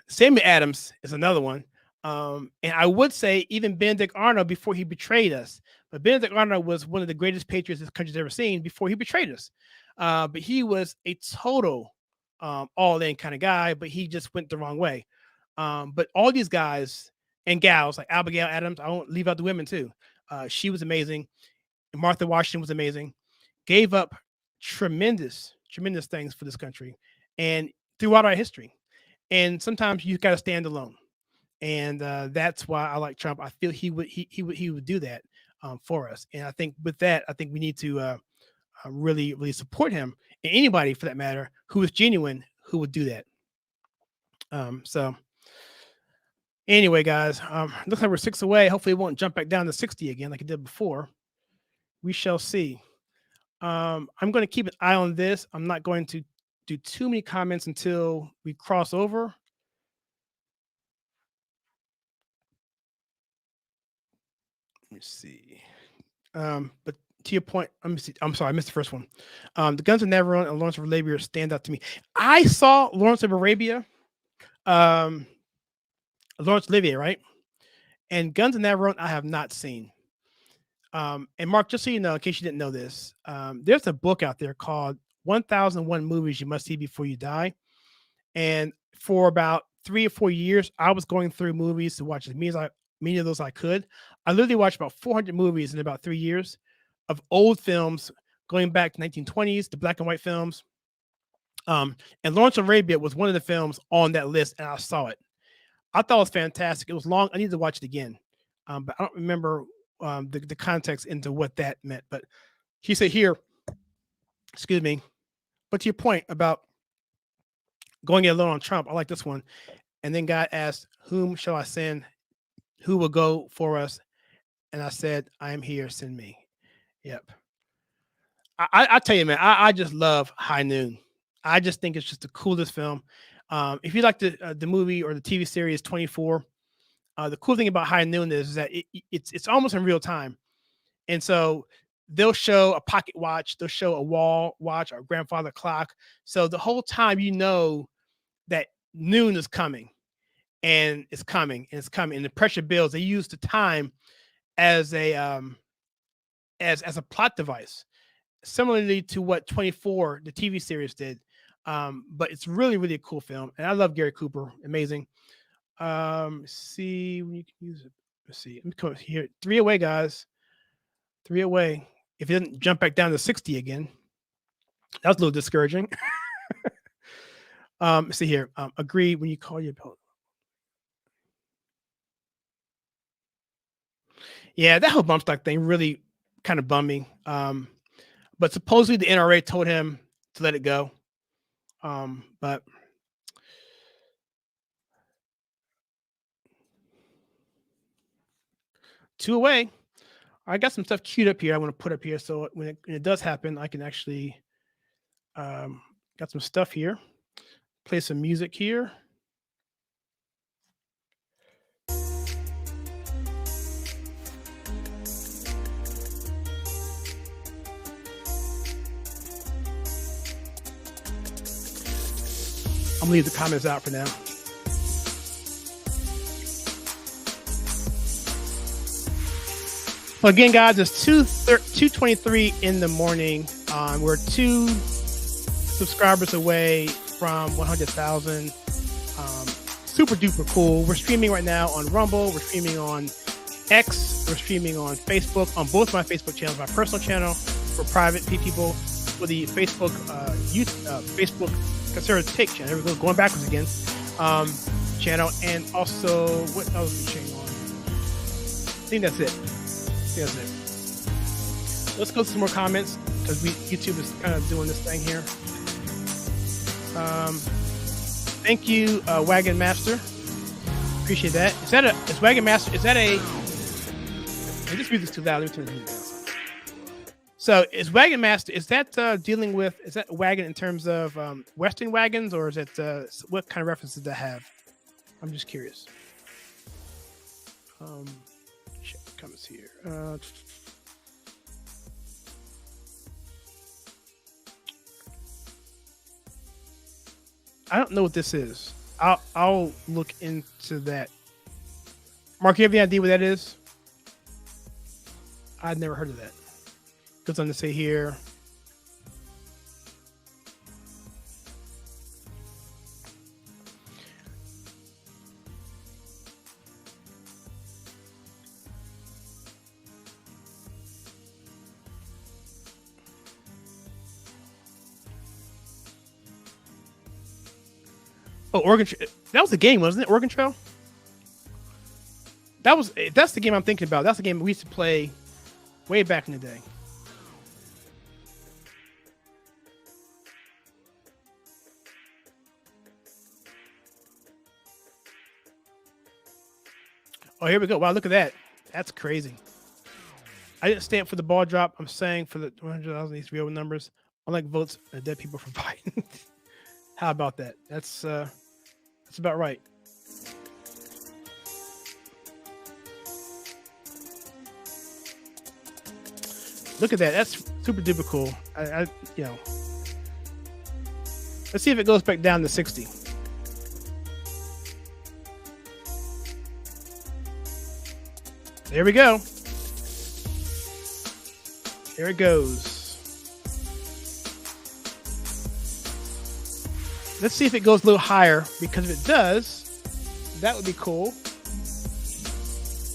Samuel Adams is another one. And I would say even Benedict Arnold before he betrayed us. But Benedict Arnold was one of the greatest patriots this country's ever seen before he betrayed us. But he was a total all-in kind of guy, but he just went the wrong way. But all these guys and gals, like Abigail Adams, I won't leave out the women too. She was amazing. Martha Washington was amazing. Gave up tremendous things for this country and throughout our history. And sometimes you got to stand alone. And that's why I like Trump. I feel he would do that for us. And I think with that, I think we need to really, really support him, and anybody for that matter who is genuine, who would do that. So anyway, guys, looks like we're 6 away. Hopefully it won't jump back down to 60 again like it did before. We shall see. I'm going to keep an eye on this. I'm not going to do too many comments until we cross over. Let me see. But to your point, I'm sorry, I missed the first one. The Guns of Navarone and Lawrence of Arabia stand out to me. I saw Lawrence of Arabia, Lawrence Olivier, right? And Guns of Navarone, I have not seen. And Mark, just so you know, in case you didn't know this, there's a book out there called 1001 Movies You Must See Before You Die. And for about 3 or 4 years, I was going through movies to watch as many of those I could. I literally watched about 400 movies in about 3 years of old films going back to 1920s, the black and white films. And Lawrence of Arabia was one of the films on that list, and I saw it. I thought it was fantastic. It was long. I need to watch it again, but I don't remember the context into what that meant. But he said here, excuse me, but to your point about going it alone on Trump, I like this one. And then God asked, "Whom shall I send? Who will go for us?" And I said, "I am here. Send me." Yep. I tell you, man, I just love High Noon. I just think it's just the coolest film. If you like the movie or the TV series 24, the cool thing about High Noon is that it's almost in real time. And so they'll show a pocket watch, they'll show a wall watch or a grandfather clock. So the whole time you know that noon is coming and it's coming and it's coming. And the pressure builds. They use the time as a as a plot device, similarly to what 24, the TV series, did. But it's really, really a cool film. And I love Gary Cooper. Amazing. See when you can use it. Let's see. Let me come here. 3 away, guys. 3 away. If it doesn't jump back down to 60 again, that was a little discouraging. See here. Agree when you call your opponent. Yeah, that whole bump stock thing really kind of bummed me. But supposedly the NRA told him to let it go. But two away. I got some stuff queued up here. I want to put up here so when it does happen, I can actually got some stuff here. Play some music here. I'm gonna leave the comments out for now. Well, again, guys, it's 2:23 in the morning. We're 2 subscribers away from 100,000. Super duper cool. We're streaming right now on Rumble. We're streaming on X. We're streaming on Facebook, on both my Facebook channels, my personal channel for private people, for the Facebook Facebook Conservative Take channel. There we go, going backwards again. Channel, and also what else is streaming on? I think that's it. Let's go to some more comments because YouTube is kind of doing this thing here. Thank you, Wagon Master. Appreciate that. Is Wagon Master? Is that a? I just read this too loud. Let me turn the music down. So is Wagon Master? Is that dealing with? Is that wagon in terms of Western wagons, or is it what kind of reference does that have? I'm just curious. Check comments here. I don't know what this is. I'll look into that. Mark, you have any idea what that is? I'd never heard of that. Goes on to say here. Oh, Oregon Trail. That was the game, wasn't it? Oregon Trail? That's the game I'm thinking about. That's the game we used to play way back in the day. Oh, here we go. Wow, look at that. That's crazy. I didn't stand for the ball drop. I'm saying for the 100,000 these real numbers. Unlike votes of dead people for Biden. How about that? That's about right. Look at that. That's super duper cool. I let's see if it goes back down to 60. There we go. There it goes. Let's see if it goes a little higher, because if it does, that would be cool.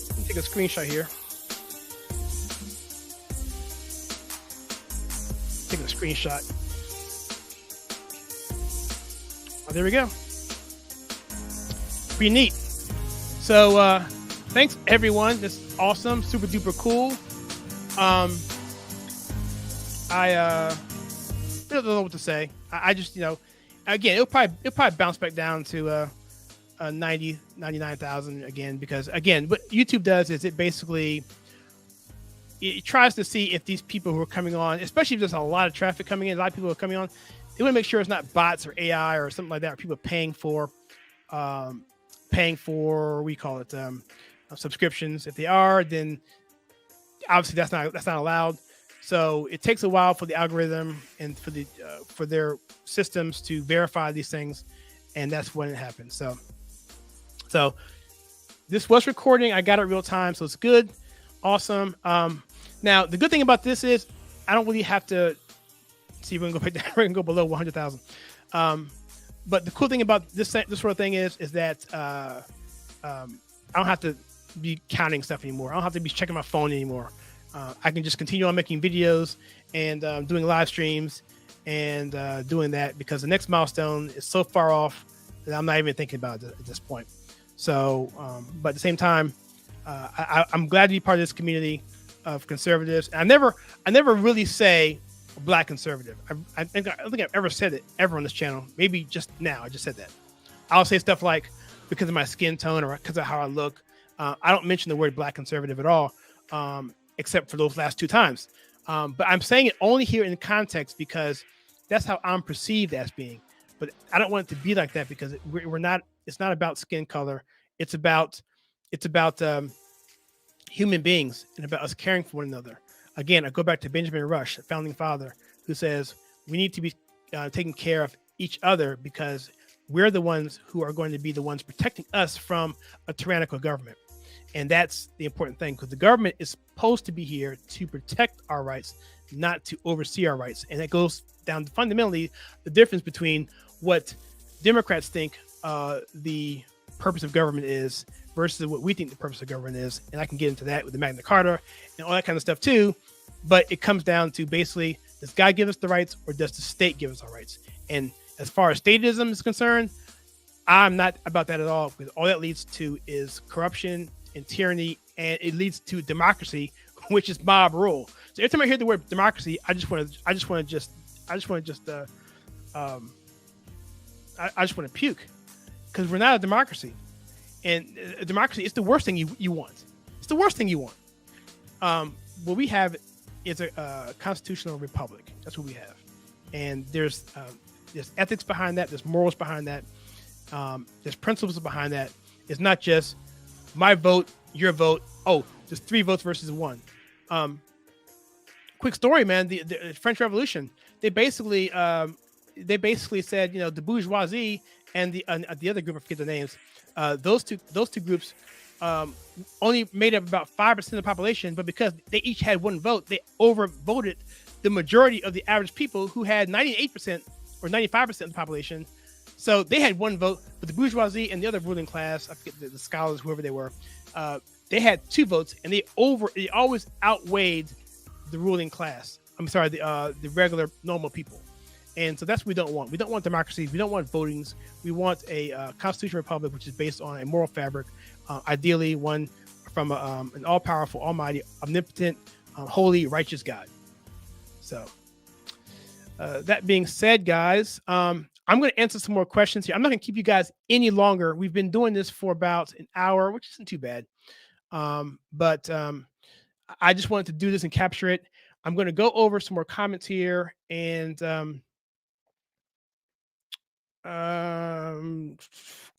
Let me take a screenshot here. Take a screenshot. Oh, there we go. Pretty neat. So thanks everyone. This is awesome, super duper cool. I don't know what to say. I just, again, it'll probably bounce back down to 99,000 again, because again, what YouTube does is it tries to see if these people who are coming on, especially if there's a lot of traffic coming in, a lot of people are coming on, they want to make sure it's not bots or AI or something like that, or people paying for we call it subscriptions. If they are, then obviously that's not allowed. So it takes a while for the algorithm and for their systems to verify these things, and that's when it happens. So this was recording. I got it real time, so it's good, awesome. Now the good thing about this is I don't really have to see. We're gonna go back down. We're gonna go below 100,000. But the cool thing about this sort of thing is that I don't have to be counting stuff anymore. I don't have to be checking my phone anymore. I can just continue on making videos and doing live streams and doing that, because the next milestone is so far off that I'm not even thinking about it at this point. So, but at the same time, I'm glad to be part of this community of conservatives. I never really say Black conservative. I don't think I've ever said it ever on this channel. Maybe just now I just said that. I'll say stuff like because of my skin tone or because of how I look. I don't mention the word Black conservative at all, except for those last two times. But I'm saying it only here in context because that's how I'm perceived as being. But I don't want it to be like that, because we're not. It's not about skin color. It's about human beings and about us caring for one another. Again, I go back to Benjamin Rush, a founding father, who says we need to be taking care of each other, because we're the ones who are going to be the ones protecting us from a tyrannical government. And that's the important thing, because the government is supposed to be here to protect our rights, not to oversee our rights. And it goes down to fundamentally the difference between what Democrats think the purpose of government is versus what we think the purpose of government is. And I can get into that with the Magna Carta and all that kind of stuff too. But it comes down to basically, does God give us the rights, or does the state give us our rights? And as far as statism is concerned, I'm not about that at all, because all that leads to is corruption and tyranny, and it leads to democracy, which is mob rule. So every time I hear the word democracy, I just want to puke, because we're not a democracy. And a democracy is the worst thing you want. It's the worst thing you want. What we have is a constitutional republic. That's what we have. And there's ethics behind that. There's morals behind that. There's principles behind that. It's not just my vote, your vote. Oh, there's 3 votes versus 1. Quick story, man. The French Revolution. They basically said, the bourgeoisie and the other group, I forget the names. Those two groups only made up about 5% of the population, but because they each had 1 vote, they overvoted the majority of the average people, who had 98% or 95% of the population. So they had 1 vote, but the bourgeoisie and the other ruling class, I forget the scholars, whoever they were, they had 2 votes, and they always outweighed the ruling class. I'm sorry, the regular normal people. And so that's what we don't want. We don't want democracy. We don't want votings. We want a constitutional republic, which is based on a moral fabric, ideally one from an all-powerful, almighty, omnipotent, holy, righteous God. So that being said, guys, I'm going to answer some more questions here. I'm not going to keep you guys any longer. We've been doing this for about an hour, which isn't too bad. But I just wanted to do this and capture it. I'm going to go over some more comments here and go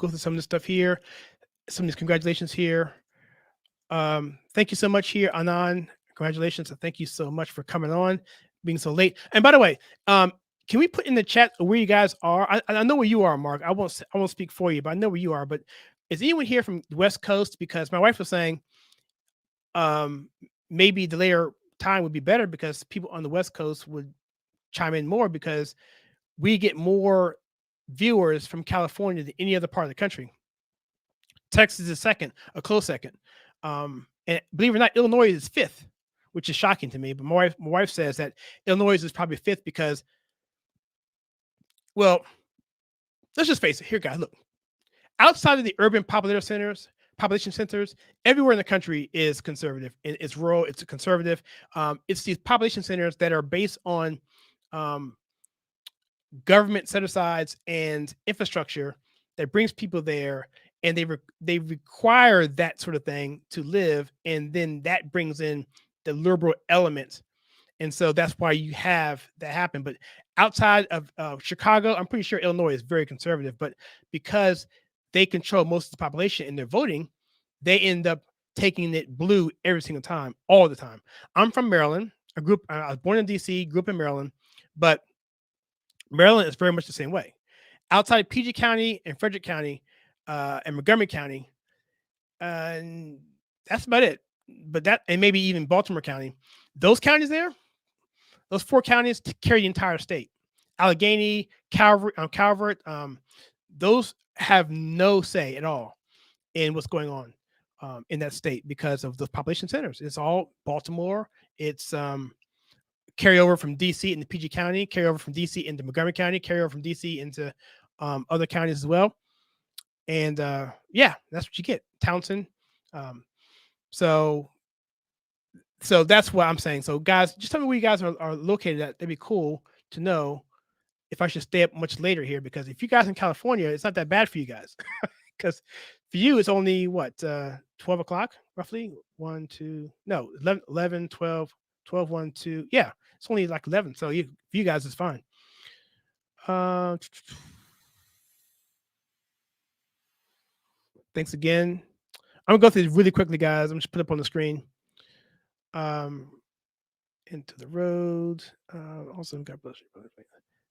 through some of this stuff here, some of these congratulations here. Thank you so much here, Anan. Congratulations, and thank you so much for coming on, being so late. And by the way, can we put in the chat where you guys are? I know where you are, Mark. I won't speak for you, but I know where you are. But is anyone here from the West Coast? Because my wife was saying maybe the later time would be better, because people on the West Coast would chime in more, because we get more viewers from California than any other part of the country. Texas is second, a close second. And believe it or not, Illinois is 5th, which is shocking to me. But my wife says that Illinois is probably 5th because, well, let's just face it here, guys. Look, outside of the urban populated centers, population centers everywhere in the country is conservative. It's rural. It's conservative. It's these population centers that are based on government set-asides and infrastructure that brings people there, and they require that sort of thing to live, and then that brings in the liberal element, and so that's why you have that happen. But outside of Chicago, I'm pretty sure Illinois is very conservative, but because they control most of the population and they're voting, they end up taking it blue every single time, all the time. I'm from Maryland. I was born in DC, grew up in Maryland, but Maryland is very much the same way. Outside PG County and Frederick County and Montgomery County, and that's about it. But that, and maybe even Baltimore County, those counties there, those 4 counties carry the entire state. Allegheny, Calvert, those have no say at all in what's going on in that state because of those population centers. It's all Baltimore. It's carry over from DC into PG County, carry over from DC into Montgomery County, carry over from DC into other counties as well. And yeah, that's what you get. Townsend. So that's what I'm saying. So guys, just tell me where you guys are located at. That'd be cool to know if I should stay up much later here, because if you guys in California, it's not that bad for you guys. Because for you, it's only what, 12 o'clock roughly? 11, 12, 1, 2. Yeah, it's only like 11. So for you guys, it's fine. Thanks again. I'm gonna go through this really quickly, guys. I'm just put up on the screen. Into the road. Also, God bless you.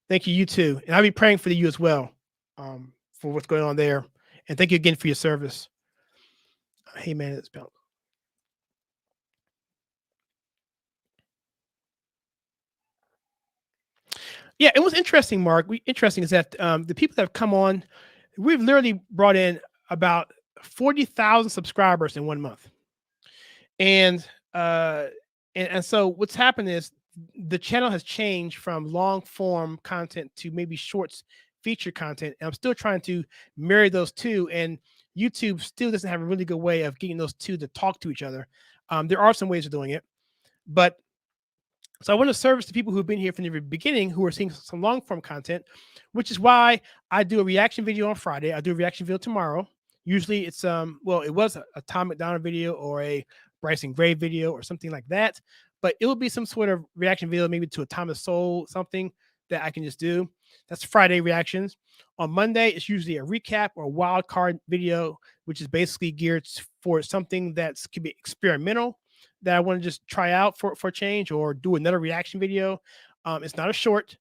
Thank you, you too. And I'll be praying for you as well, for what's going on there. And thank you again for your service. Hey, man, it's bounced. Yeah, it was interesting, Mark. Interesting is that the people that have come on, we've literally brought in about 40,000 subscribers in 1 month. And so what's happened is the channel has changed from long form content to maybe shorts feature content. And I'm still trying to marry those two, and YouTube still doesn't have a really good way of getting those two to talk to each other. There are some ways of doing it, but so I want to service the people who've been here from the very beginning, who are seeing some long form content, which is why I do a reaction video on Friday. I do a reaction video tomorrow. Usually it's it was a Tom McDonald video or a Bryson Gray video or something like that, but it will be some sort of reaction video, maybe to a Thomas Sowell, something that I can just do. That's Friday reactions. On Monday, it's usually a recap or a wild card video, which is basically geared for something that could be experimental, that I want to just try out for change, or do another reaction video. It's not a short.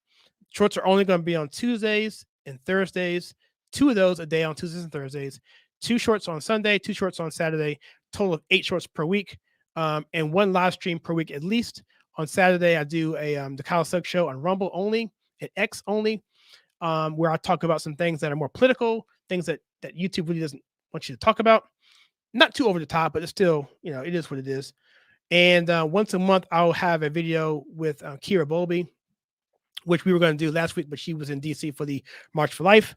Shorts are only going to be on Tuesdays and Thursdays. 2 of those a day on Tuesdays and Thursdays. 2 shorts on Sunday, 2 shorts on Saturday. Total of 8 shorts per week, and 1 live stream per week at least. On Saturday, I do a the Kyle Suggs Show on Rumble only and X only, where I talk about some things that are more political, things that YouTube really doesn't want you to talk about. Not too over the top, but it's still, it is what it is. And once a month, I'll have a video with Kira Bowlby, which we were going to do last week, but she was in DC for the March for Life.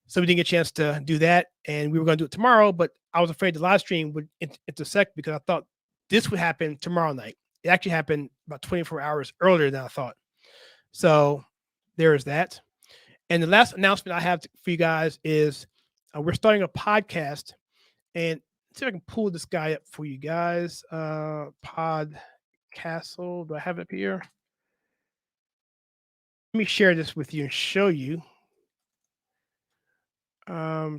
So we didn't get a chance to do that. And we were going to do it tomorrow, but I was afraid the live stream would intersect, because I thought this would happen tomorrow night. It actually happened about 24 hours earlier than I thought. So there is that. And the last announcement I have for you guys is we're starting a podcast. And let's see if I can pull this guy up for you guys. Podcastle. Do I have it up here? Let me share this with you and show you. I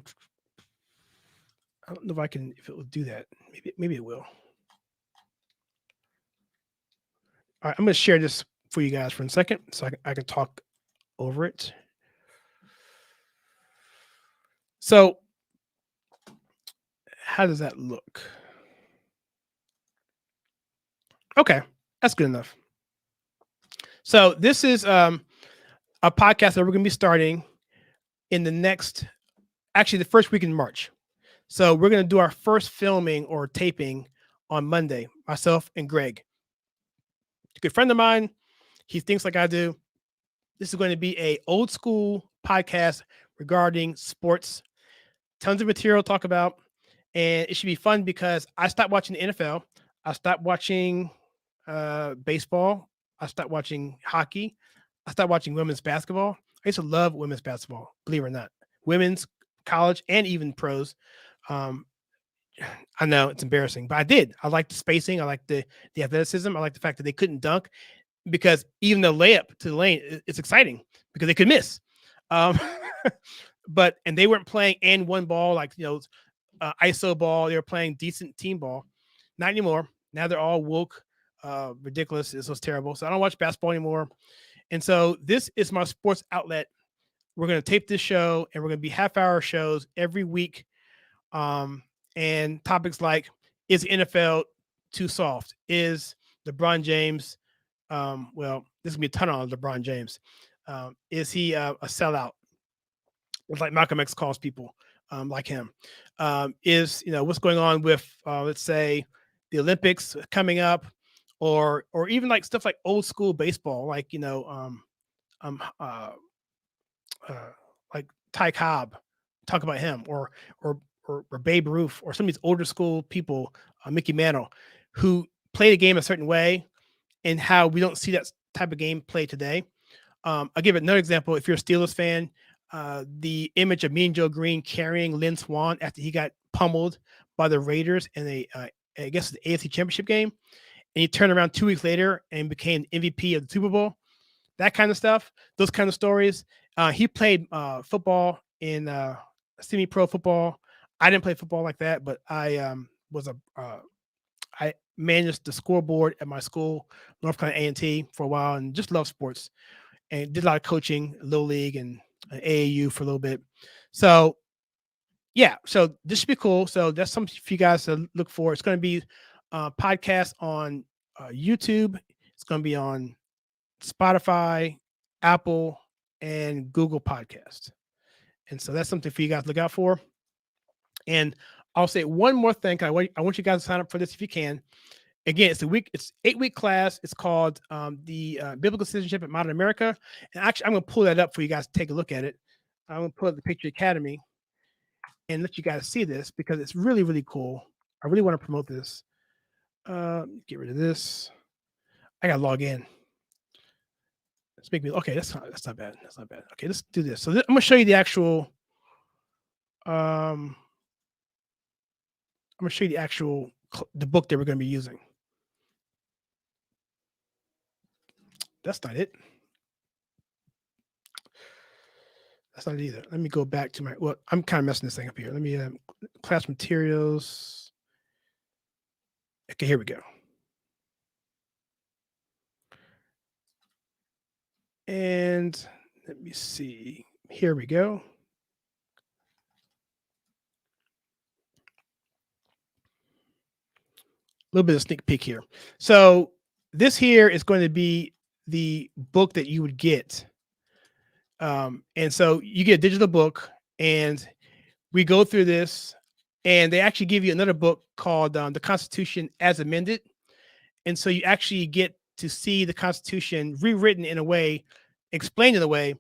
don't know if it will do that. Maybe it will. All right, I'm going to share this for you guys for a second, so I can talk over it. So, how does that look? Okay, that's good enough. So this is a podcast that we're going to be starting in the first week in March. So we're going to do our first filming or taping on Monday, myself and Greg. A good friend of mine. He thinks like I do. This is going to be a old school podcast regarding sports. Tons of material to talk about. and it should be fun because I stopped watching the NFL. I stopped watching baseball. I stopped watching hockey. I stopped watching women's basketball. I used to love women's basketball, believe it or not. Women's college and even pros. Um, I know it's embarrassing, but I did. I liked the spacing. I liked the athleticism. I liked the fact that they couldn't dunk because even the layup to the lane it's exciting because they could miss. Um, and they weren't playing and one ball like ISO ball. They were playing decent team ball. Not anymore. Now they're all woke, ridiculous. This was terrible. So I don't watch basketball anymore. And so this is my sports outlet. We're going to tape this show, and we're going to be half-hour shows every week. And topics like, is NFL too soft? Is LeBron James, well, this is going to be a ton on LeBron James. Is he a sellout? It's like Malcolm X calls people like him. Is, what's going on with, let's say, the Olympics coming up, or even like stuff like old school baseball, like, like Ty Cobb, talk about him, or Babe Ruth, or some of these older school people, Mickey Mantle, who played a game a certain way, and how we don't see that type of game play today. I'll give another example. If you're a Steelers fan, the image of Mean Joe Green carrying Lynn Swann after he got pummeled by the Raiders in I guess the AFC Championship game, and he turned around 2 weeks later and became MVP of the Super Bowl. That kind of stuff, those kind of stories. He played football in semi-pro football. I didn't play football like that, but I I managed the scoreboard at my school, North Carolina A&T, for a while, and just loved sports, and did a lot of coaching, Little League and AAU for a little bit. So yeah, so this should be cool. So that's something for you guys to look for. It's going to be podcast on YouTube. It's going to be on Spotify, Apple, and Google Podcast. And so that's something for you guys to look out for. And I'll say one more thing. I want you guys to sign up for this if you can. Again, it's 8-week class. It's called the Biblical Citizenship in Modern America. And actually, I'm going to pull that up for you guys to take a look at it. I'm going to pull up the Patriot Academy and let you guys see this because it's really, really cool. I really want to promote this. Get rid of this. I got to log in. Let's make me okay. That's not bad. That's not bad. Okay, let's do this. So I'm gonna show you the actual. I'm gonna show you the book that we're gonna be using. That's not it. That's not it either. Let me go back to my. Well, I'm kind of messing this thing up here. Let me class materials. Okay, here we go. And let me see. Here we go. A little bit of sneak peek here. So this here is going to be the book that you would get. And so you get a digital book, and we go through this, and they actually give you another book called The Constitution as Amended. And so you actually get to see the Constitution rewritten in a way, explained in a way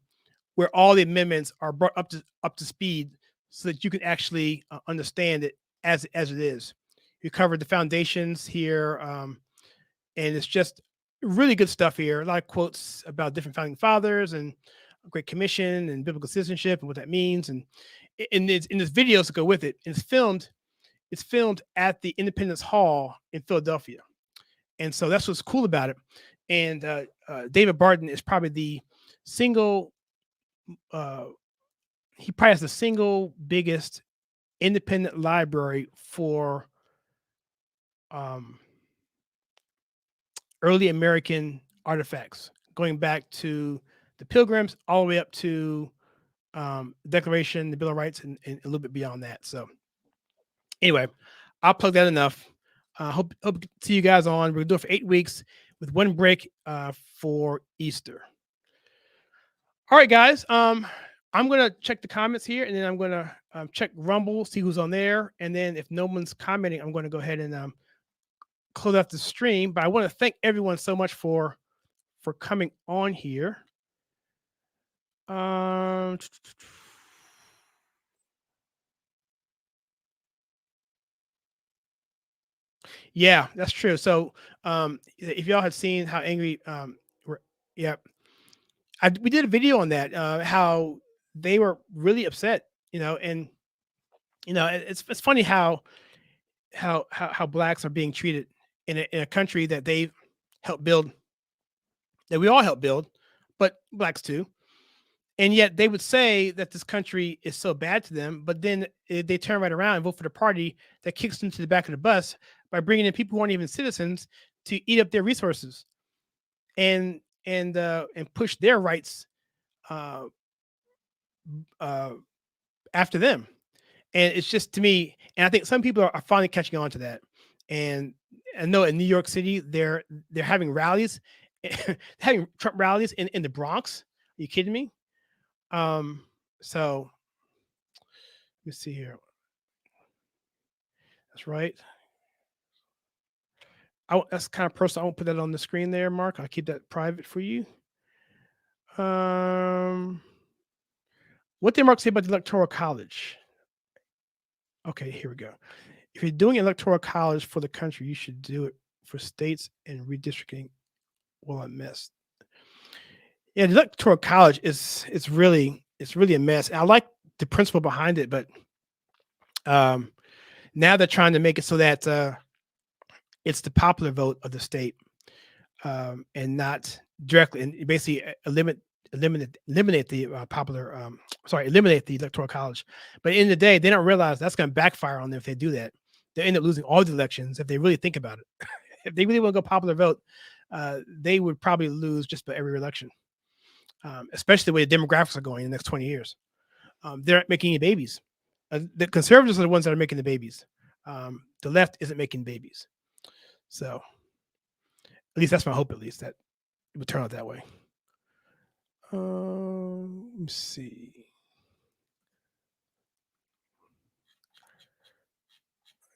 where all the amendments are brought up to speed so that you can actually understand it as it is. You covered the foundations here, and it's just really good stuff here. A lot of quotes about different founding fathers and Great Commission and biblical citizenship and what that means. And in this videos to go with it, it's filmed at the Independence Hall in Philadelphia. And so that's what's cool about it. And David Barton is probably the single, he probably has the single biggest independent library for early American artifacts, going back to the Pilgrims all the way up to the Declaration, the Bill of Rights, and a little bit beyond that. So anyway, I'll plug that enough. Hope to see you guys on. We're going to do it for 8 weeks with one break for Easter. All right, guys. I'm going to check the comments here, and then I'm going to check Rumble, see who's on there. And then if no one's commenting, I'm going to go ahead and close out the stream. But I want to thank everyone so much for coming on here. Yeah, that's true. So, if y'all had seen how angry, yeah, we did a video on that, how they were really upset, and it's funny how blacks are being treated in a country that they've helped build, that we all helped build, but blacks too. And yet they would say that this country is so bad to them, but then they turn right around and vote for the party that kicks them to the back of the bus by bringing in people who aren't even citizens to eat up their resources and push their rights uh, uh, after them. And it's just, to me, and I think some people are finally catching on to that. And I know in New York City, they're having rallies, having Trump rallies in the Bronx. Are you kidding me? So let me see here. That's right. That's kind of personal. I won't put that on the screen there, Mark. I'll keep that private for you. What did Mark say about the Electoral College? Okay, here we go. If you're doing Electoral College for the country, you should do it for states and redistricting. Well, I missed. Yeah, the Electoral College it's really a mess. I like the principle behind it, but now they're trying to make it so that it's the popular vote of the state, and not directly, and basically eliminate the eliminate the Electoral College. But in the day, they don't realize that's going to backfire on them if they do that. They end up losing all the elections if they really think about it. If they really want to go popular vote, they would probably lose just about every election, especially the way the demographics are going in the next 20 years. They're not making any babies. The conservatives are the ones that are making the babies. The left isn't making babies. So at least that's my hope, at least, that it would turn out that way. Let me see.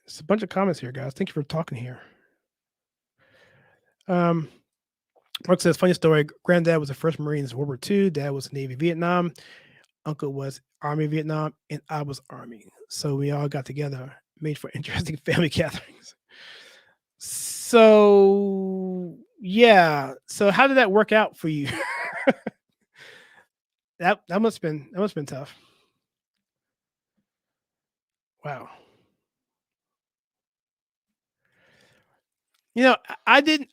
There's a bunch of comments here, guys. Thank you for talking here. Mark says, funny story. Granddad was the first Marines in World War II. Dad was Navy Vietnam. Uncle was Army Vietnam, and I was Army. So we all got together, made for interesting family gatherings. So yeah. So how did that work out for you? that must have been tough. Wow. I didn't.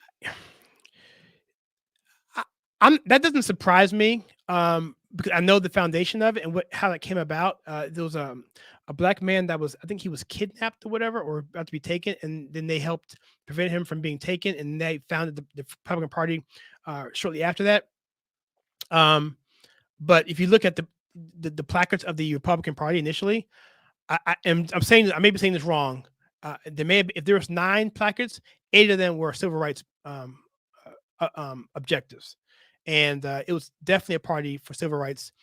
That doesn't surprise me, because I know the foundation of it and how it came about. There was a black man that I think he was kidnapped or whatever, or about to be taken, and then they helped prevent him from being taken, and they founded the Republican Party shortly after that. But if you look at the placards of the Republican Party initially, I'm saying, I may be saying this wrong. There may have, if there was 9 placards, 8 of them were civil rights objectives. And it was definitely a party for civil rights,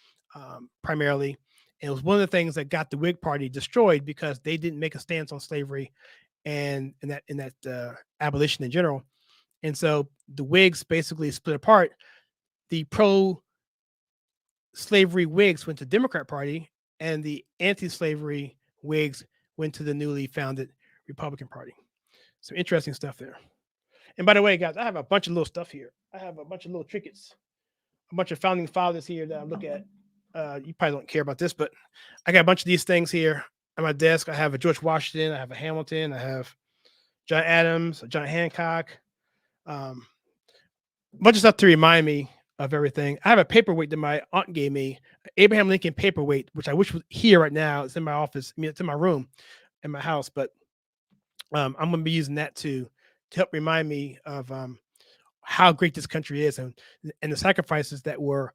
primarily. And it was one of the things that got the Whig Party destroyed, because they didn't make a stance on slavery and that abolition in general. And so the Whigs basically split apart. The pro-slavery Whigs went to the Democrat Party, and the anti-slavery Whigs went to the newly founded Republican Party. So interesting stuff there. And by the way, guys, I have a bunch of little stuff here. I have a bunch of little trinkets, a bunch of founding fathers here that I look at. You probably don't care about this, but I got a bunch of these things here on my desk. I have a George Washington, I have a Hamilton, I have John Adams, John Hancock, a bunch of stuff to remind me of everything. I have a paperweight that my aunt gave me, Abraham Lincoln paperweight, which I wish was here right now. It's in my office. I mean, it's in my room, in my house, but I'm going to be using that to help remind me of how great this country is, and the sacrifices that were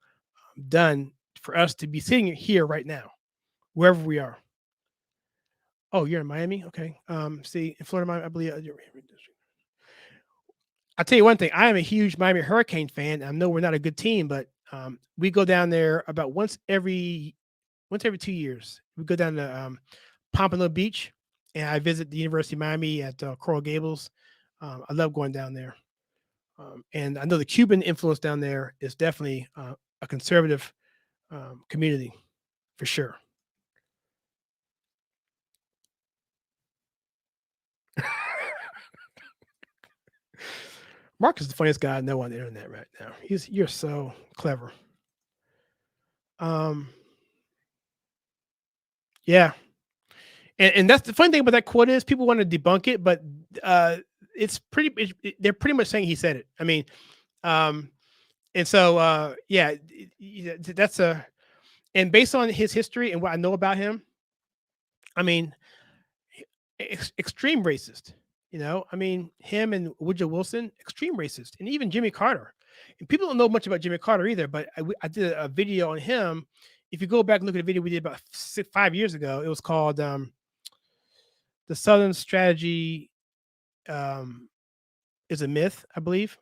done for us to be sitting here right now, wherever we are. Oh, you're in Miami? Okay. See, in Florida, Miami, I believe. I'll tell you one thing. I am a huge Miami Hurricane fan. I know we're not a good team, but we go down there about once every 2 years. We go down to Pompano Beach, and I visit the University of Miami at Coral Gables. I love going down there. And I know the Cuban influence down there is definitely a conservative community, for sure. Mark is the funniest guy I know on the internet right now. You're so clever. Yeah. And that's the funny thing about that quote is people want to debunk it, but they're pretty much saying he said it. I mean, and so yeah, that's and based on his history and what I know about him, I mean, extreme racist. I mean, him and Woodrow Wilson, extreme racist, and even Jimmy Carter. And people don't know much about Jimmy Carter either, but I did a video on him. If you go back and look at a video we did about 5 years ago, it was called "The Southern Strategy is a Myth," I believe,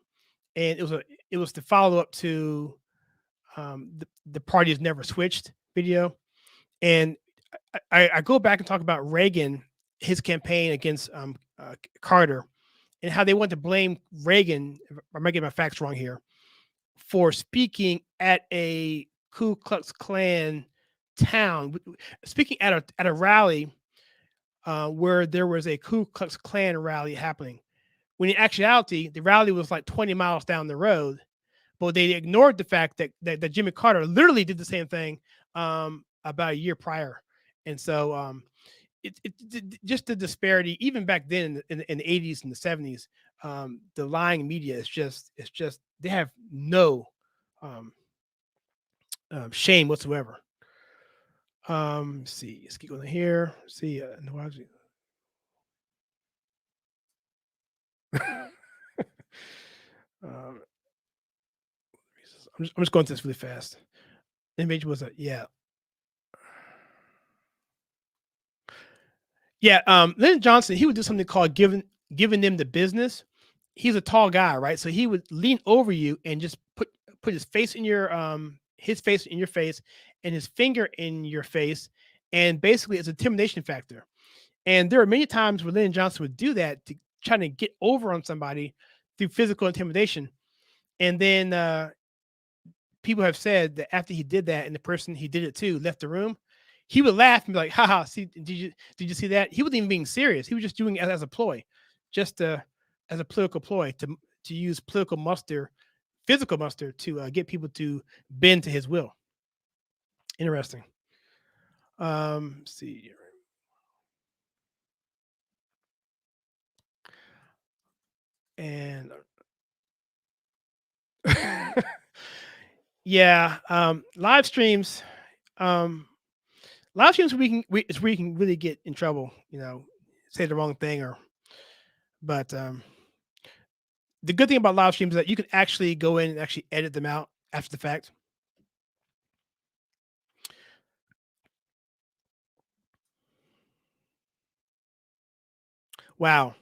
and it was the follow up to the party has never switched video, and I go back and talk about Reagan, his campaign against Carter, and how they want to blame Reagan. I might get my facts wrong here, for speaking at a Ku Klux Klan town, speaking at a rally where there was a Ku Klux Klan rally happening. When in actuality, the rally was like 20 miles down the road, but they ignored the fact that Jimmy Carter literally did the same thing about a year prior. And so just the disparity, even back then in the 80s and the 70s, the lying media is just they have no shame whatsoever. Let's see, let's keep going here. See, I'm just going through this really fast. Image was Lyndon Johnson, he would do something called giving them the business. He's a tall guy, right? So he would lean over you and just put his face in your face and his finger in your face, and basically it's an intimidation factor. And there are many times where Lyndon Johnson would do that to try to get over on somebody through physical intimidation. And then people have said that after he did that and the person he did it to left the room, he would laugh and be like, haha, see, did you see that? He wasn't even being serious. He was just doing it as a ploy, just as a political ploy to use political muster, physical muster to get people to bend to his will. Interesting. Let's see. And yeah, live streams. Live streams it's where you can really get in trouble, say the wrong thing but the good thing about live streams is that you can actually go in and actually edit them out after the fact. Wow.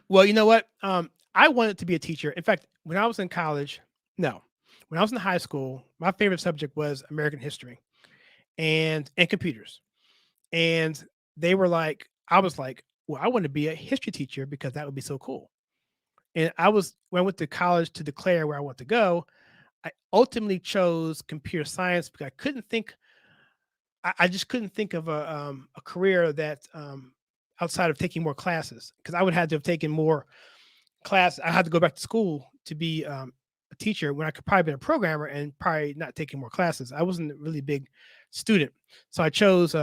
Well, you know what? I wanted to be a teacher. In fact, when I was in college, no, when I was in high school, my favorite subject was American history and computers. And they were like, I was like, well, I want to be a history teacher because that would be so cool. And when I went to college to declare where I want to go, I ultimately chose computer science because I just couldn't think of a career that outside of taking more classes, because I would have to have taken more class. I had to go back to school to be a teacher when I could probably been a programmer and probably not taking more classes. I wasn't a really big student, so I chose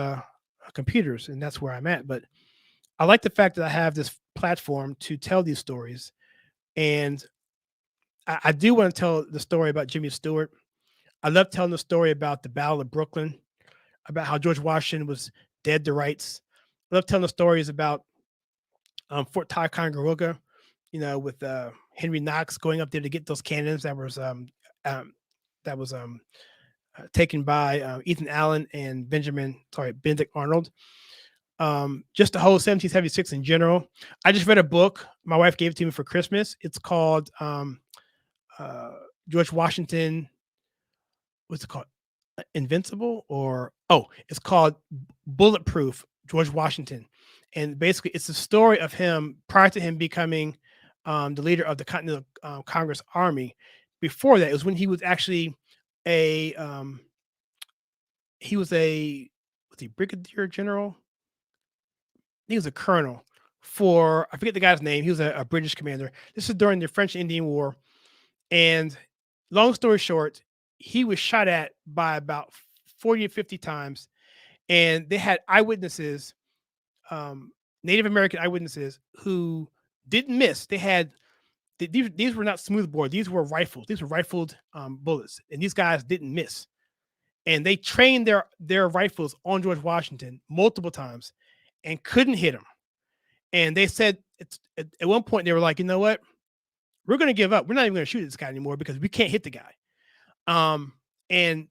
computers, and that's where I'm at. But I like the fact that I have this platform to tell these stories, and I do want to tell the story about Jimmy Stewart. I love telling the story about the Battle of Brooklyn, about how George Washington was dead to rights. I love telling the stories about Fort Ticonderoga, with Henry Knox going up there to get those cannons that was taken by Ethan Allen and Benedict Arnold. Just the whole 1776 in general. I just read a book. My wife gave it to me for Christmas. It's called George Washington. What's it called? Invincible, it's called Bulletproof, George Washington. And basically it's the story of him prior to him becoming the leader of the Continental Congress Army. Before that, it was when he was actually was he brigadier general? He was a colonel. for, I forget the guy's name. He was a British commander. This is during the French Indian War. And long story short, he was shot at by about 40 or 50 times. And they had eyewitnesses, Native American eyewitnesses, who didn't miss. They had, these were not smoothbore. These were rifles. These were rifled bullets. And these guys didn't miss. And they trained their rifles on George Washington multiple times and couldn't hit him. And they said at one point, they were like, you know what? We're going to give up. We're not even going to shoot this guy anymore because we can't hit the guy. And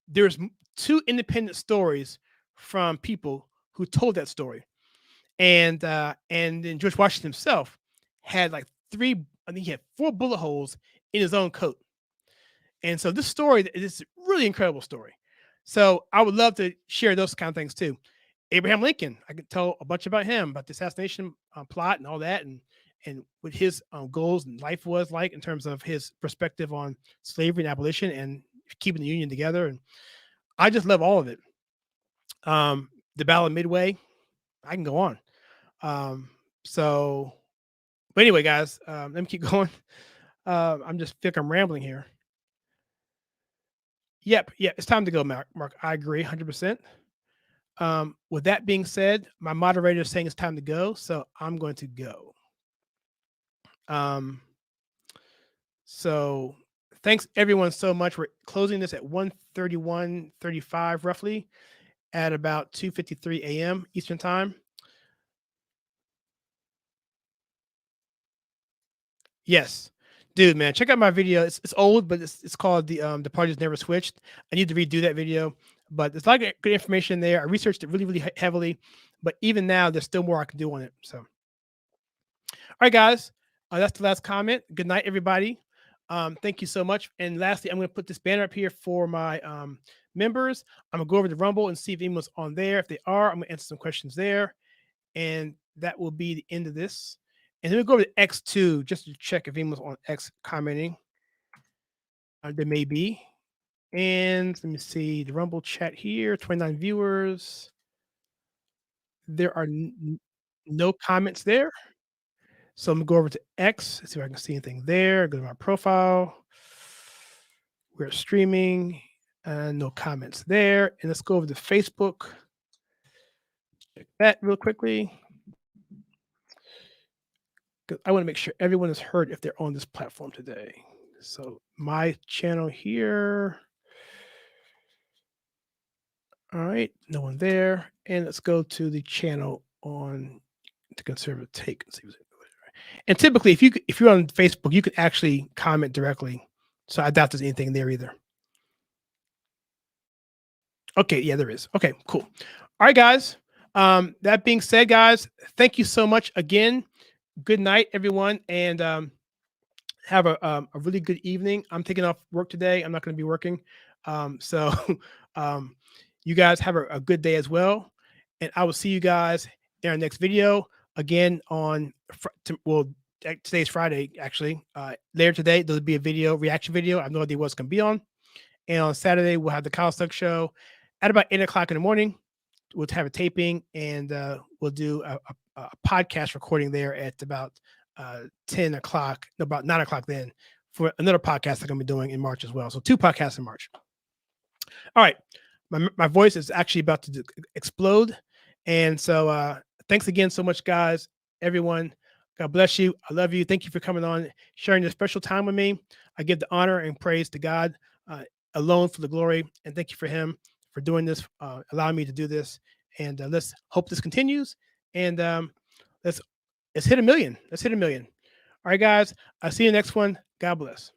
there's 2 independent stories from people who told that story. And then George Washington himself had like 3, I think he had 4 bullet holes in his own coat. And so this story is a really incredible story. So I would love to share those kind of things too. Abraham Lincoln, I could tell a bunch about him, about the assassination plot and all that, and what his goals and life was like in terms of his perspective on slavery and abolition and keeping the Union together. And I just love all of it. The Battle of Midway, I can go on. But anyway, guys, let me keep going. I'm just think I'm rambling here. Yep, it's time to go, Mark. I agree 100%. With that being said, my moderator is saying it's time to go, so I'm going to go. So thanks everyone so much. We're closing this at 1:31:35 roughly at about 2:53 a.m. Eastern time. Yes. Dude, man, check out my video. It's old, but it's called the Parties Never Switched. I need to redo that video, but there's a lot of good information there. I researched it really, really heavily, but even now, there's still more I can do on it. So, all right, guys, that's the last comment. Good night, everybody. Thank you so much. And lastly, I'm going to put this banner up here for my members. I'm going to go over to Rumble and see if anyone's on there. If they are, I'm going to answer some questions there, and that will be the end of this. And then we'll go over to X2 just to check if anyone's on X commenting. There may be. And let me see the Rumble chat here, 29 viewers. There are no comments there. So I'm going to go over to X, see if I can see anything there. Go to my profile. We're streaming. No comments there. And let's go over to Facebook. Check that real quickly. I want to make sure everyone is heard if they're on this platform today. So my channel here. All right, no one there. And let's go to the channel on the Conservative Take and see what's and typically if you're on Facebook, you can actually comment directly. So I doubt there's anything there either. Okay, yeah, there is. Okay, cool. All right, guys. That being said, guys, thank you so much again. Good night, everyone, and have a really good evening. I'm taking off work today. I'm not going to be working. So you guys have a good day as well. And I will see you guys in our next video. Again, on, today's Friday, actually. Later today, there'll be a reaction video. I have no idea what it's going to be on. And on Saturday, we'll have the Kyle Stuck Show at about 8 o'clock in the morning. We'll have a taping, and we'll do a podcast recording there at about 10 o'clock, about 9 o'clock then, for another podcast I'm going to be doing in March as well. So 2 podcasts in March. All right. My voice is actually about to explode. And so thanks again so much, guys, everyone. God bless you. I love you. Thank you for coming on, sharing this special time with me. I give the honor and praise to God alone for the glory. And thank you for him for doing this, allowing me to do this. And let's hope this continues. And let's hit 1 million. Let's hit 1 million. All right, guys. I'll see you next one. God bless.